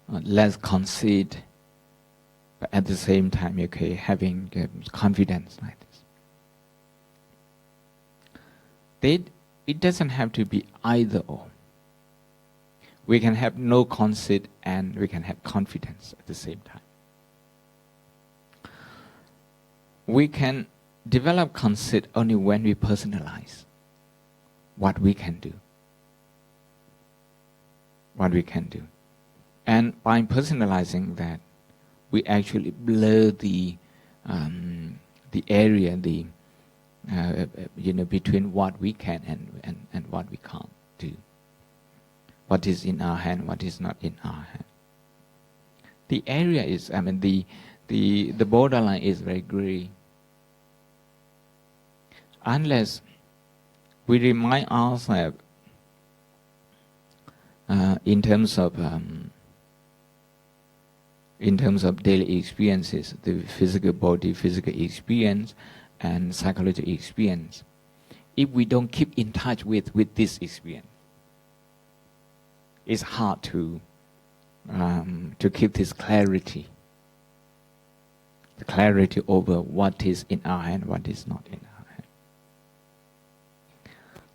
B: less conceit, but at the same time, having confidence like this. It doesn't have to be either or. We can have no conceit and we can have confidence at the same time. We can develop conceit only when we personalize what we can do. And by personalizing that, we actually blur the area, between what we can and what we can't do. What is in our hand, what is not in our hand. The area is, the borderline is very gray. Unless we remind ourselves in terms of daily experiences, the physical body, physical experience, and psychological experience, if we don't keep in touch with this experience, it's hard to keep this clarity. The clarity over what is in our hand, what is not in our hand.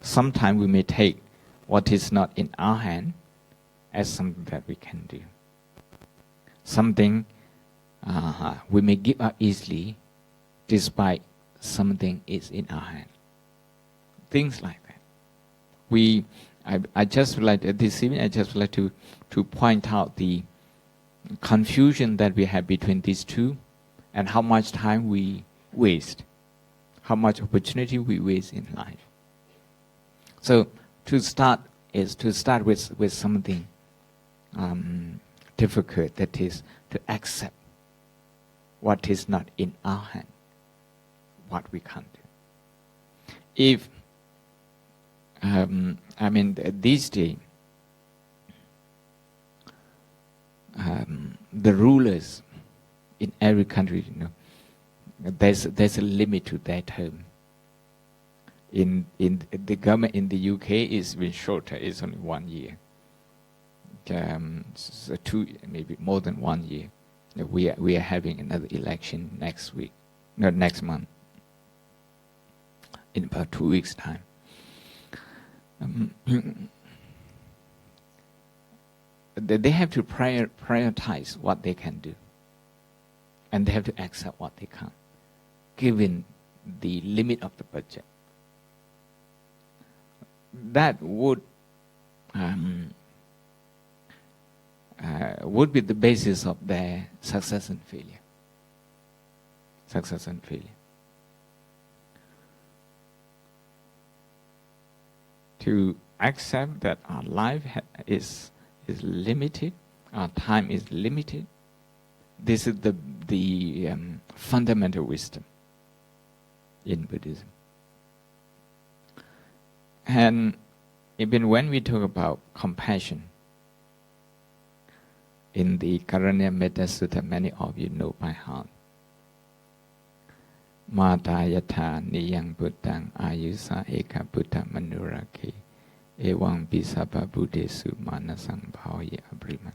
B: Sometimes we may take what is not in our hand as something that we can do. Something we may give up easily despite something is in our hand. Things like that. I just would like this evening, I just would like to point out the confusion that we have between these two and how much time we waste, how much opportunity we waste in life. So to start with something difficult, that is to accept what is not in our hand, what we can't do. If these days the rulers in every country, there's a limit to their term. In the government in the UK is been shorter. It's only 1 year. So 2, maybe more than 1 year. We are having another election next week, not next month. In about 2 weeks' time. They have to prioritize what they can do, and they have to accept what they can't, given the limit of the budget. That would be the basis of their success and failure. Success and failure. To accept that our life is limited, our time is limited. This is the fundamental wisdom in Buddhism. And even when we talk about compassion, in the Karanya Metta Sutta, many of you know by heart. Mata yatha niyang buddhang ayusa eka buddha manurake ewang bisapa buddhesu manasang bhawaya abriman.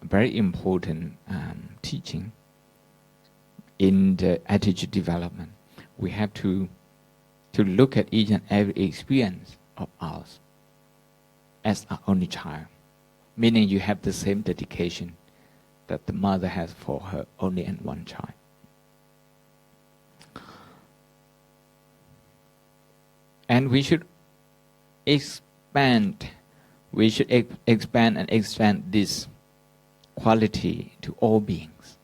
B: Very important teaching in the attitude development. We have to look at each and every experience of ours as our only child, meaning you have the same dedication that the mother has for her only and one child. And we should expand and expand this quality to all beings.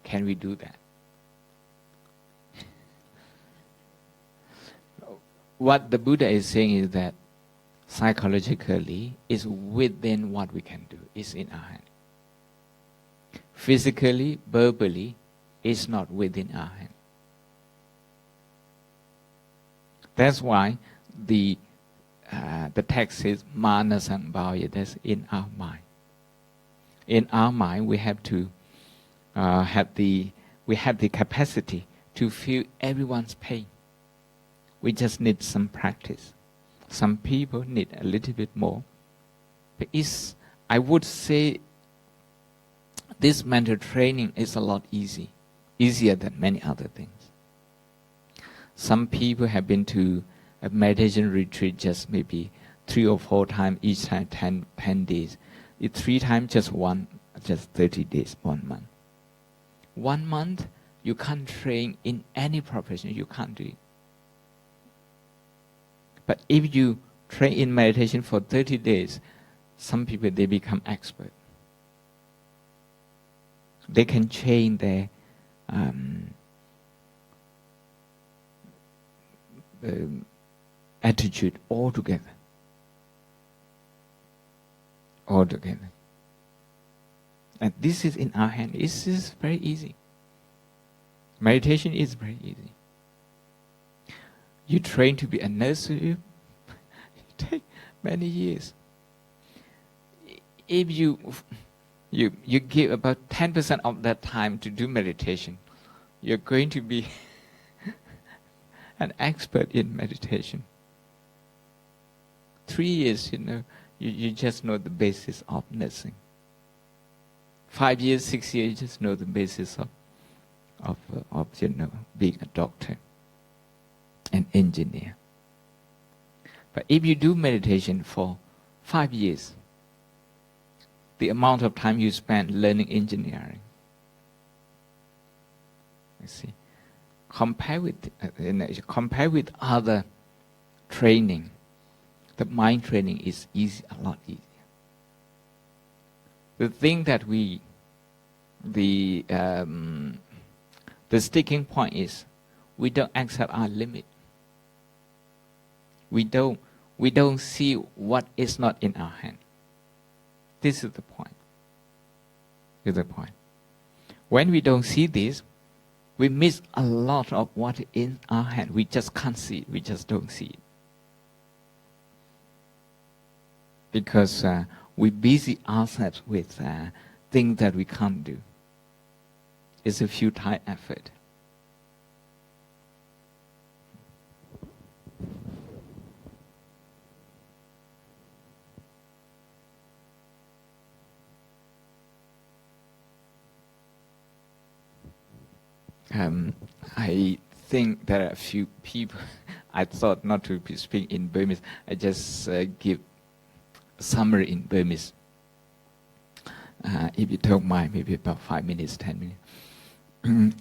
B: Can we do that? What the Buddha is saying is that psychologically is within what we can do, is in our hand. Physically, verbally, is not within our hand. That's why the text says manasang bhawaya, that's in our mind. In our mind, we have to have the capacity to feel everyone's pain. We just need some practice. Some people need a little bit more. But I would say this mental training is a lot easier than many other things. Some people have been to a meditation retreat just maybe 3 or 4 times, each time 10 days. 3 times just 30 days, 1 month. 1 month, you can't train in any profession, you can't do it. But if you train in meditation for 30 days, some people, they become expert. They can change their attitude altogether. And this is in our hand. This is very easy. Meditation is very easy. You train to be a nurse, it take many years. If you give about 10% of that time to do meditation, you're going to be an expert in meditation. 3 years, you just know the basis of nursing. 5 years, 6 years, you just know the basis of being a doctor, an engineer. But if you do meditation for 5 years, the amount of time you spend learning engineering, you see, compare with other training, the mind training is a lot easier. The thing that the sticking point is, we don't accept our limit. We don't see what is not in our hand. This is the point. When we don't see this, we miss a lot of what is in our hand. We just can't see it. We just don't see it. Because we busy ourselves with things that we can't do. It's a futile effort. I think there are a few people. I thought not to speak in Burmese. I just give summary in Burmese. If you don't mind, maybe about 5 minutes, 10 minutes.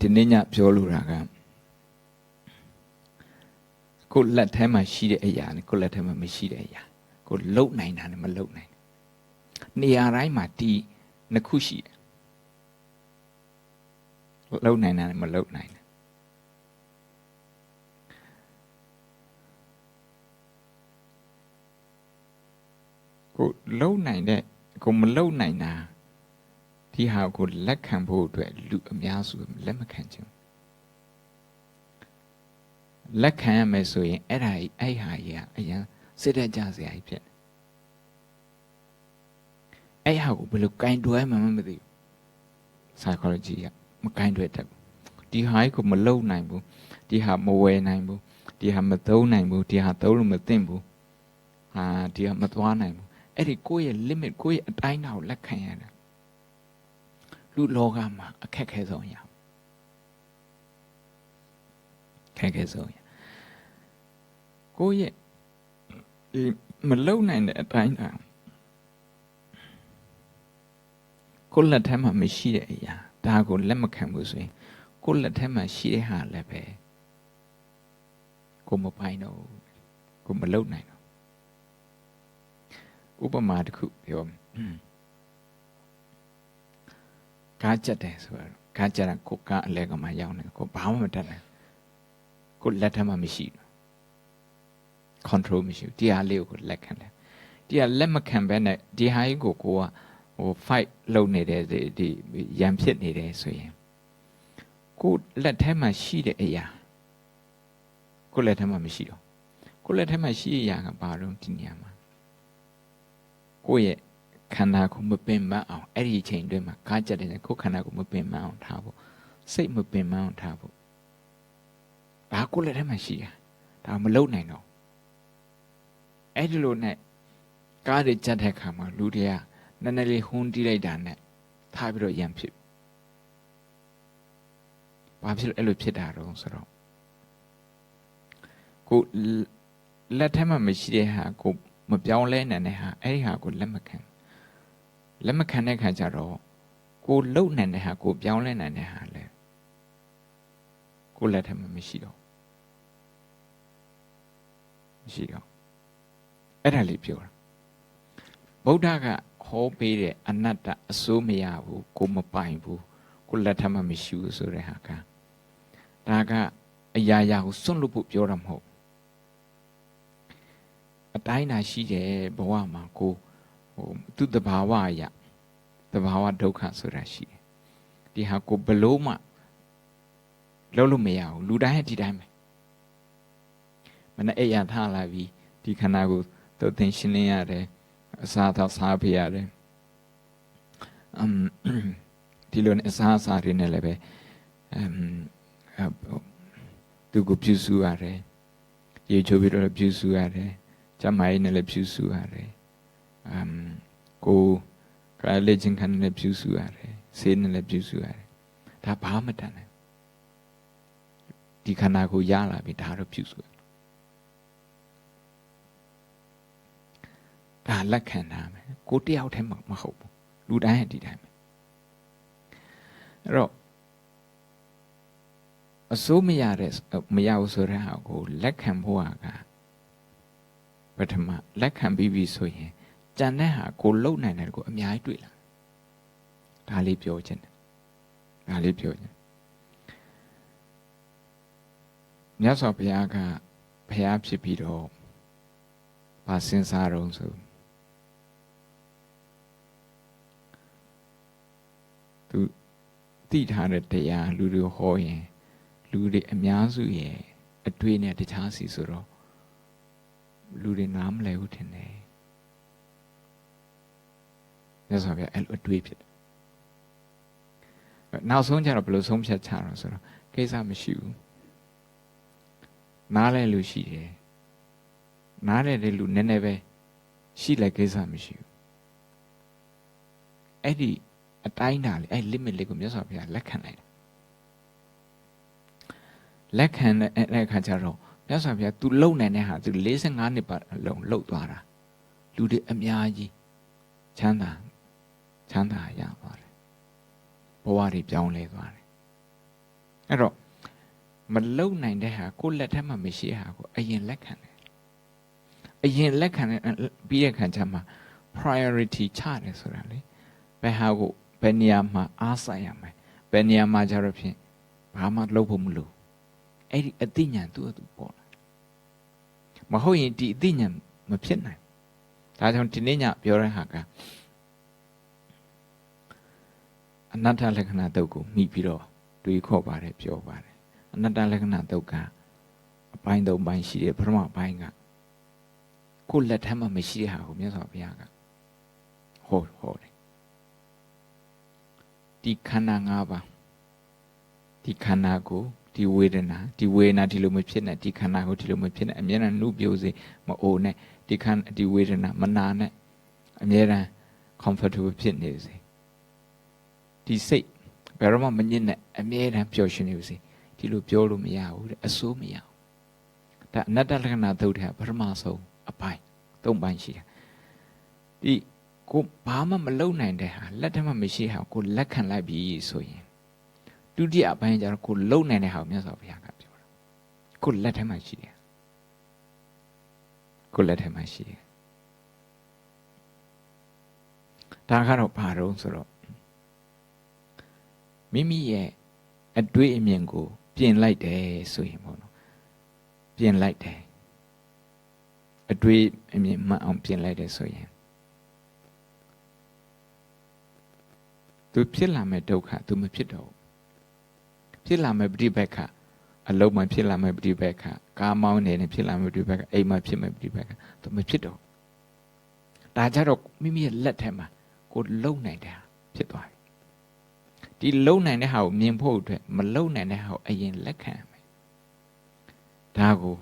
B: ဒီနေ့ညပြောလိုတာကကိုယ်လက်ထဲမှာရှိတဲ့အရာနဲ့ကိုယ်လက်ထဲမှာမရှိတဲ့အရာကိုလုံနိုင်တာနဲ့မလုံနိုင်နေရာတိုင်းမှာဒီနှစ်ခုရှိတယ်လုံနိုင်တာနဲ့မလုံနိုင်ကိုလုံနိုင်တဲ့ကိုမလုံနိုင်တာဒီဟာကိုလက်ခံဖို့အတွက်လူအများစုလက်မခံချင်လက်ခံရမယ်ဆိုရင်အဲ့ဟာကြီးအရင်စစ်တဲ့ကြစရာကြီးဖြစ်တယ်အဲ့ဟာကိုဘယ်လိုကင်တွဲမှမသိဘူး psychology ကမကင်တွဲတတ်ဘူးဒီဟာကြီးကိုမလုံနိုင်ဘူးဒီဟာမဝယ်နိုင်ဘူးဒီဟာမသုံးနိုင်ဘူးဒီဟာသုံးလို့မသင့်ဘူးဒီဟာမသွားနိုင်ဘူးအဲ့ဒီကိုယ့်ရဲ့ limit ကိုယ့်ရဲ့အတိုင်းအတာကိုလက်ခံရတာလူလောကမှာအခက်ခဲဆုံးရခက်ခဲဆုံးရကိုယ့်ရဲ့ဒီမလုံနိုင်တဲ့အတိုင်းအတာကိုယ့်လက်ထဲမှာမရှိတဲ့အရာဒါကိုလက်မခံဘူးဆိုရင်ကိုယ့်လက်ထဲမှာရှိတဲ့ဟာလည်းပဲကိုမပိုင်တော့ကိုမလုံနိုင်တော့ဥပမာတစ်ခုပြောကားကြက်တယ်ဆိုတော့ကားကြက်တာကိုကားအလဲကမှရောက်နေကိုဘာမှမတတ်နိုင်ကိုလက်ထက်မှမရှိဘူး control မရှိဘူးတရားလေးကိုလက်ခံတယ်တရားလက်မခံဘဲနဲ့ဒီဟာကြီးကိုကfight လုပ်နေတယ်ဒီရန်ဖြစ်နေတယ်ဆိုရင်ကိုလက်ထဲမှာရှိတဲ့အရာကိုလက်ထဲမှာမရှိတော့ကိုလက်ထဲမှာရှိတဲ့အရာကဘာလို့ဒီနေရာမှာကိုရဲ့ခန္ဓာကိုမပင်ပန်းအောင်အဲ့ဒီအချိန်အတွင်းမှာကားကြက်တဲ့ကိုခန္ဓာကိုမပင်ပန်းအောင်ထားဖို့စိတ်မပင်ပန်းအောင်ထားဖို့ဒါကိုလက်ထဲမှာရှိတာဒါမလုံနိုင်တော့အဲ့ဒီလိုနဲ့ကားတွေကြက်တဲ့ခါမှာလူတွေကနည်းနည်းလေးဟုန်းတီးလိုက်တာနဲ့ထားပြီးတော့ရန်ဖြစ်ဘာဖြစ်လို့အဲ့လိုဖြစ်တာတော့ဆိုတော့ကိုလက်ထဲမှာမရှိတဲ့ဟာကိုမပြောင်းလဲနိုင်တဲ့ဟာအဲ့ဒီဟာကိုလက်မခံတဲ့ခါကျတော့ကိုလုံနိုင်တဲ့ဟာကိုပြောင်းလဲနိုင်တဲ့ဟာလဲကိုလက်ထဲမှာမရှိတော့အဲ့ဒါလေးပြောတာဗုဒ္ဓကဟောပေးတဲ့အနတ္တအစိုးမရဘူးကိုမပိုင်ဘူးကိုလက်ထဲမှာမရှိဘူးဆိုတဲ့ဟာကဒါကအရာရာကိုစွန့်လွတ်ဖို့ပြောတာမဟုတ်အတိုင်းသာရှိတယ်ဘဝမှာကိုသူ့တဘာဝအရာတဘာဝဒုက္ခဆိုတာရှိတယ်ဒီဟာကိုဘလို့မှလုံးလို့မရဘူးလူတိုင်းဒီတိုင်းပဲမနဲ့အိယာထားလာပြီးဒီခန္ဓာကိုသုတ်သင်ရှင်းလင်းရတယ်အစာတော့စားပြရတယ်ဒီလိုနဲ့အစာတွေနဲ့လည်းပဲသူကိုပြုစုရတယ်ရေချိုးပြီးတော့ပြုစုရတယ်ကျမကြီးနဲ့လည်းပြုစုရတယ်ကိုကလေးချင်းခံနဲ့ပြုစုရတယ်ဆေးနဲ့လည်းပြုစုရတယ်ဒါဘာမှမတတ်နိုင်ဒီခန္ဓာကိုရလာပြီဒါတော့ပြုစုရဒါလက်ခံတာပဲကိုတယောက်တည်းမဟုတ်ဘူးလူတိုင်းရဲ့ဒီတိုင်းပဲအဲ့တော့အစိုးမရဘူးဆိုတဲ့ဟာကိုလက်ခံဖို့ကပထမလက်ခံပြီးပြီဆိုရင်ကြံတဲ့ဟာကိုလုံနိုင်တယ်ကိုအများကြီးတွေ့လာဒါလေးပြောချင်တယ်မြတ်စွာဘုရားကဘုရားဖြစ်ပြီးတော့ဗာစဉ်းစားတော့ဆိုသူသိထားတဲ့တရားလူတွေဟောရင်လူတွေအများစုရဲ့အတွေ့နဲ့တခြားစီဆိုတော့လူတွေနားမလည်ဘူးထင်တယ်မြတ်စွာဘုရားအဲ့လိုအတွေ့ဖြစ်တယ်နောက်ဆုံးကျတော့ဘယ်လိုဆုံးဖြတ်ချတော့ဆိုတော့ကိစ္စမရှိဘူးနားလဲလူရှိတယ်နားလဲတဲ့လူနည်းနည်းပဲရှိလိုက်ကိစ္စမရှိဘူးအဲ့ဒီအတိုင်းတာလေအဲ့ limit လေးကိုမြတ်စွာဘုရားလက်ခံလိုက်တယ် လက်ခံတဲ့အခါကျတော့မြတ်စွာဘုရား तू လုံနိုင်တဲ့ဟာ तू 45နှစ်ပတ်အလုံးလှုပ်သွားတာလူတွေအများကြီးချမ်းသာရသွားတယ်ဘဝတွေပြောင်းလဲသွားတယ်အဲ့တော့မလုံနိုင်တဲ့ဟာကိုယ့်လက်ထက်မှာမရှိတဲ့ဟာကိုအရင်လက်ခံတယ်အရင်လက်ခံတဲ့ပြီးတဲ့အခါကျမှ priority ချတယ်ဆိုတာလေဘယ်ဟာကိုဘယ်နေရာမှာအားစိုက်ရမယ်ဘယ်နေရာမှာကျတော့ဖြင့်ဘာမှလုပ်ဖို့မလိုအဲ့ဒီအသိဉာဏ်သူ့အတူပေါ်လာမဟုတ်ရင်ဒီအသိဉာဏ်မဖြစ်နိုင်ဒါကြောင့်ဒီနေ့ညပြောတဲ့ဟာကအနတ္တလက္ခဏာတုတ်ကိုမိပြီးတော့တွေးခေါ်ပါတယ်ပြောပါတယ်အနတ္တလက္ခဏာတုတ်ကအပိုင်း၃ပိုင်းရှိတယ်ပထမပိုင်းကကိုယ်လက်ထက်မှာမရှိတဲ့ဟာကိုမြတ်စွာဘုရားကဟောတယ်ဒီခန္ဓာ၅ပါးဒီခန္ဓာကိုဒီဝေဒနာဒီလိုမဖြစ်နဲ့ဒီခန္ဓာကိုဒီလိုမဖြစ်နဲ့အမြဲတမ်းနှုတ်ပြိုစေမအိုနဲ့ဒီဝေဒနာမနာနဲ့အမြဲတမ်း comfortable ဖြစ်နေစေဒီစိတ်ဘယ်တော့မှမညစ်နဲ့အမြဲတမ်းပျော်ရွှင်နေစေဒီလိုပြောလို့မရဘူးတဲ့အစိုးမရဘူးဒါအနတ္တလက္ခဏာသုတ်တဲ့ပထမဆုံးအပိုင်း၃ပိုင်းရှိတယ်ဒီကိုဘာမှမလုပ်နိုင်တဲ့ဟာလက်ထက်မှမရှိဟာကိုလက်ခံလိုက်ပြီဆိုရင်ဒုတိယအပိုင်းကျတော့ကိုလုံနိုင်တဲ့ဟာကိုမြတ်စွာဘုရားကပြောတာကိုလက်ထက်မှရှိတယ်ကိုလက်ထက်မှရှိတယ်ဒါကတော့ဘာလို့ဆိုတော့မိမိရဲ့အတွေ့အမြင်ကိုပြင်လိုက်တယ်ဆိုရင်ပေါ့နော်ပြင်လိုက်တယ်အတွေ့အမြင်မှန်အောင်ပြင်လိုက်တယ်ဆိုရင်သူဖြစ်လာမဲ့ဒုက္ခသူမဖြစ်တော့ဖြစ်လာမဲ့ပฏิပတ်ခအလုံးမှဖြစ်လာမဲ့ပฏิပတ်ခကားမောင်းနေတယ်ဖြစ်လာမဲ့ပฏิပတ်ခအိမ်မှာဖြစ်မဲ့ပฏิပတ်ခသူမဖြစ်တော့ဒါကြတော့မိမိရဲ့လက်ထဲမှာကိုလုံနိုင်တယ်ဖြစ်သွားပြီဒီလုံနိုင်တဲ့ဟာကိုမြင်ဖို့အတွက်မလုံနိုင်တဲ့ဟာကိုအရင်လက်ခံရမယ်ဒါကို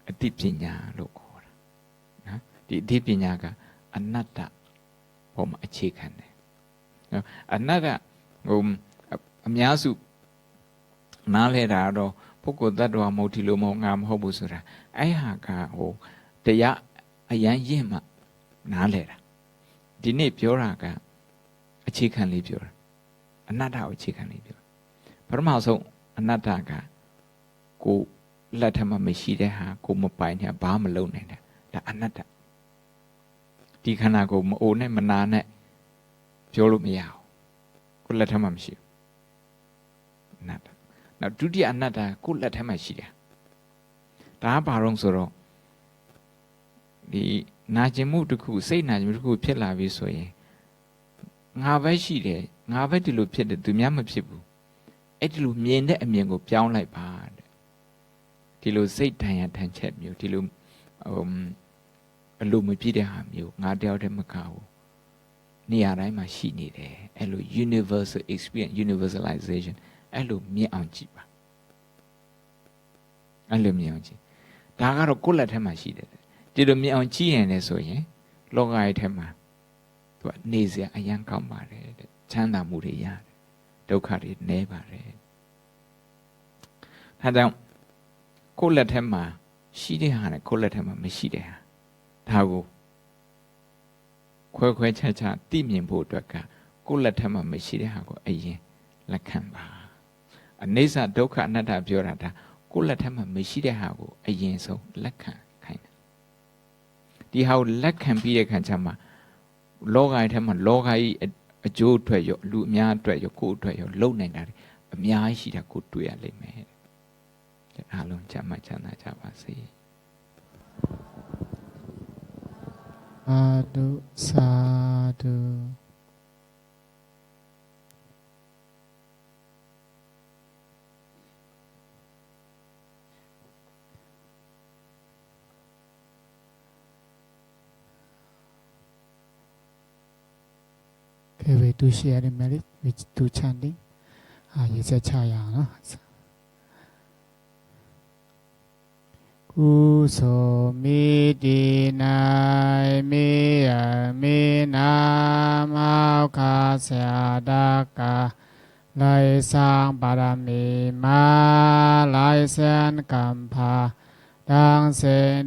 B: အသိပညာလို့ခေါ်တာနော်ဒီအသိပညာကအနတ္တပေါ်မှာအခြေခံတယ်အနတ္တအများစုနားလဲတာတော့ပုဂ္ဂိုလ်တ attva မဟုတ်ဒီလိုမဟုတ်ငါမဟုတ်ဘူးဆိုတာအဲ့ဟာကတရားအရန်ရင့်မှနားလဲတာဒီနေ့ပြောတာကအခြေခံလေးပြောတာအနတ္တကိုအခြေခံလေးပြောပထမဆုံးအနတ္တကကိုလက်ထမှာမရှိတဲ့ဟာကိုမပိုင်တဲ့ဘာမလုပ်နိုင်တဲ့ဒါအနတ္တဒီခန္ဓာကိုမအိုနဲ့မနာနဲ့ပြောလို့မရဘူးကိုလက်ထမှာမရှိဘူးအနတ္တနောက်ဒုတိယအနတ္တကိုလက်ထမှာရှိတယ်ဒါကဘာလို့ဆိုတော့ဒီနာကျင်မှုတစ်ခုစိတ်နာကျင်မှုတစ်ခုဖြစ်လာပြီဆိုရင်ငါပဲရှိတယ်ငါပဲဒီလိုဖြစ်တယ်သူများမဖြစ်ဘူးအဲ့ဒီလိုမြင်တဲ့အမြင်ကိုပြောင်းလိုက်ပါတဲ့ဒီလိုစိတ်တန်ရထန်ချက်မျိုးဒီလိုအလိုမပြည့်တဲ့ဟာမျိုးငါတယောက်တည်းမကဘူးနေရာတိုင်းမှာရှိနေတယ်အဲ့လို universal experience universalization အဲ့လိုမြင်အောင်ကြည့်ပါအဲ့လိုမြင်အောင်ကြည့်ဒါကတော့ကိုယ့်လက်ထဲမှာရှိတယ်ဒီလိုမြင်အောင်ကြည့်ရင်လည်းဆိုရင်လောကရဲ့ထဲမှာသူကနေစရာအရန်ကောင်းပါတယ်တဲ့ချမ်းသာမှုတွေရတယ်ဒုက္ခတွေနည်းပါတယ်ဒါကြောင့်ကိုယ့်လက်ထဲမှာရှိတဲ့ဟာနဲ့ကိုယ့်လက်ထဲမှာမရှိတဲ့ဟာဒါကိုခွဲခြားသိမြင်ဖို့အတွက်ကကိုယ့်လက်ထဲမှာမရှိတဲ့ဟာကိုအရင်လက်ခံပါအနိစ္စဒုက္ခအနတ္တပြောတာဒါကိုယ့်လက်ထဲမှာမရှိတဲ့ဟာကိုအရင်ဆုံးလက်ခံခိုင်းတယ်ဒီဟာကိုလက်ခံပြီးတဲ့အခါကျမှလောကရဲ့ထဲမှာလောကကြီးအကျိုးအတွက်ရောလူအများအတွက်ရောကိုယ်အတွက်ရောလုံနိုင်တာအများကြီးရှိတာကိုတွေ့ရလိမ့်မယ်အားလုံးချမ်းသာကြပါစေ
A: အာတုသာတုOkay, we do share the merit, we do chanting. You say chaya, no? ကုသိုလ်မိတိ၌မေယမေနာမောက္ခဆရာတက ไลสร้างบารมีมาหลายแสนกำพาดังเส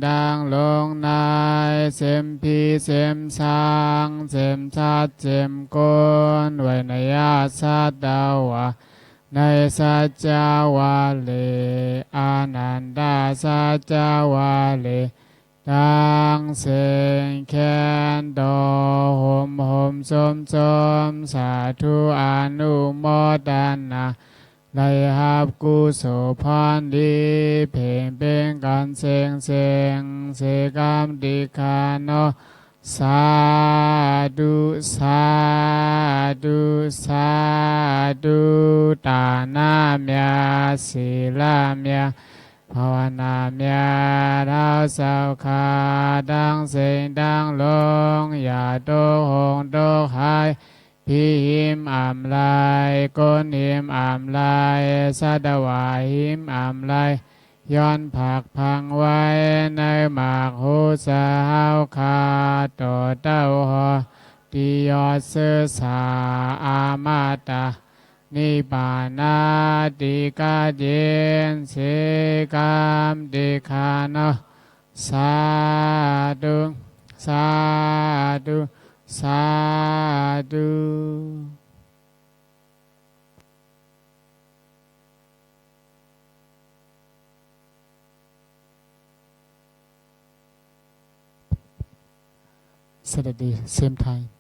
A: ดังลงนายเสมพีเสมสางเสมชาติเสมกุลไว้ในอาสัตดาวะในสัจจาวาเลอานันดาสัจจาวาเลดังเสงแคนดอหมหมสมสมสาธุอนุโมทนาไลหับกุโสพรดีเพ่งเป็นกันเสงเสงเสกามดิคาโนสาธุสาธุสาธุตานาเมียศีลาเมียภาวนาเมียเราสาวขาดังเสียงดังลงอย่าโตหงโตหายพี่หิมอำลายก้นหิมอำลายสัตวาหิมอำลายย้อนผักพังไว้ในหมากหูสาวขาต่อเต้าหอติยอดเสือสาอามาตานิบานาติกาเจนเสกามติคานะสาธุสาธุสาธุ Saturday same time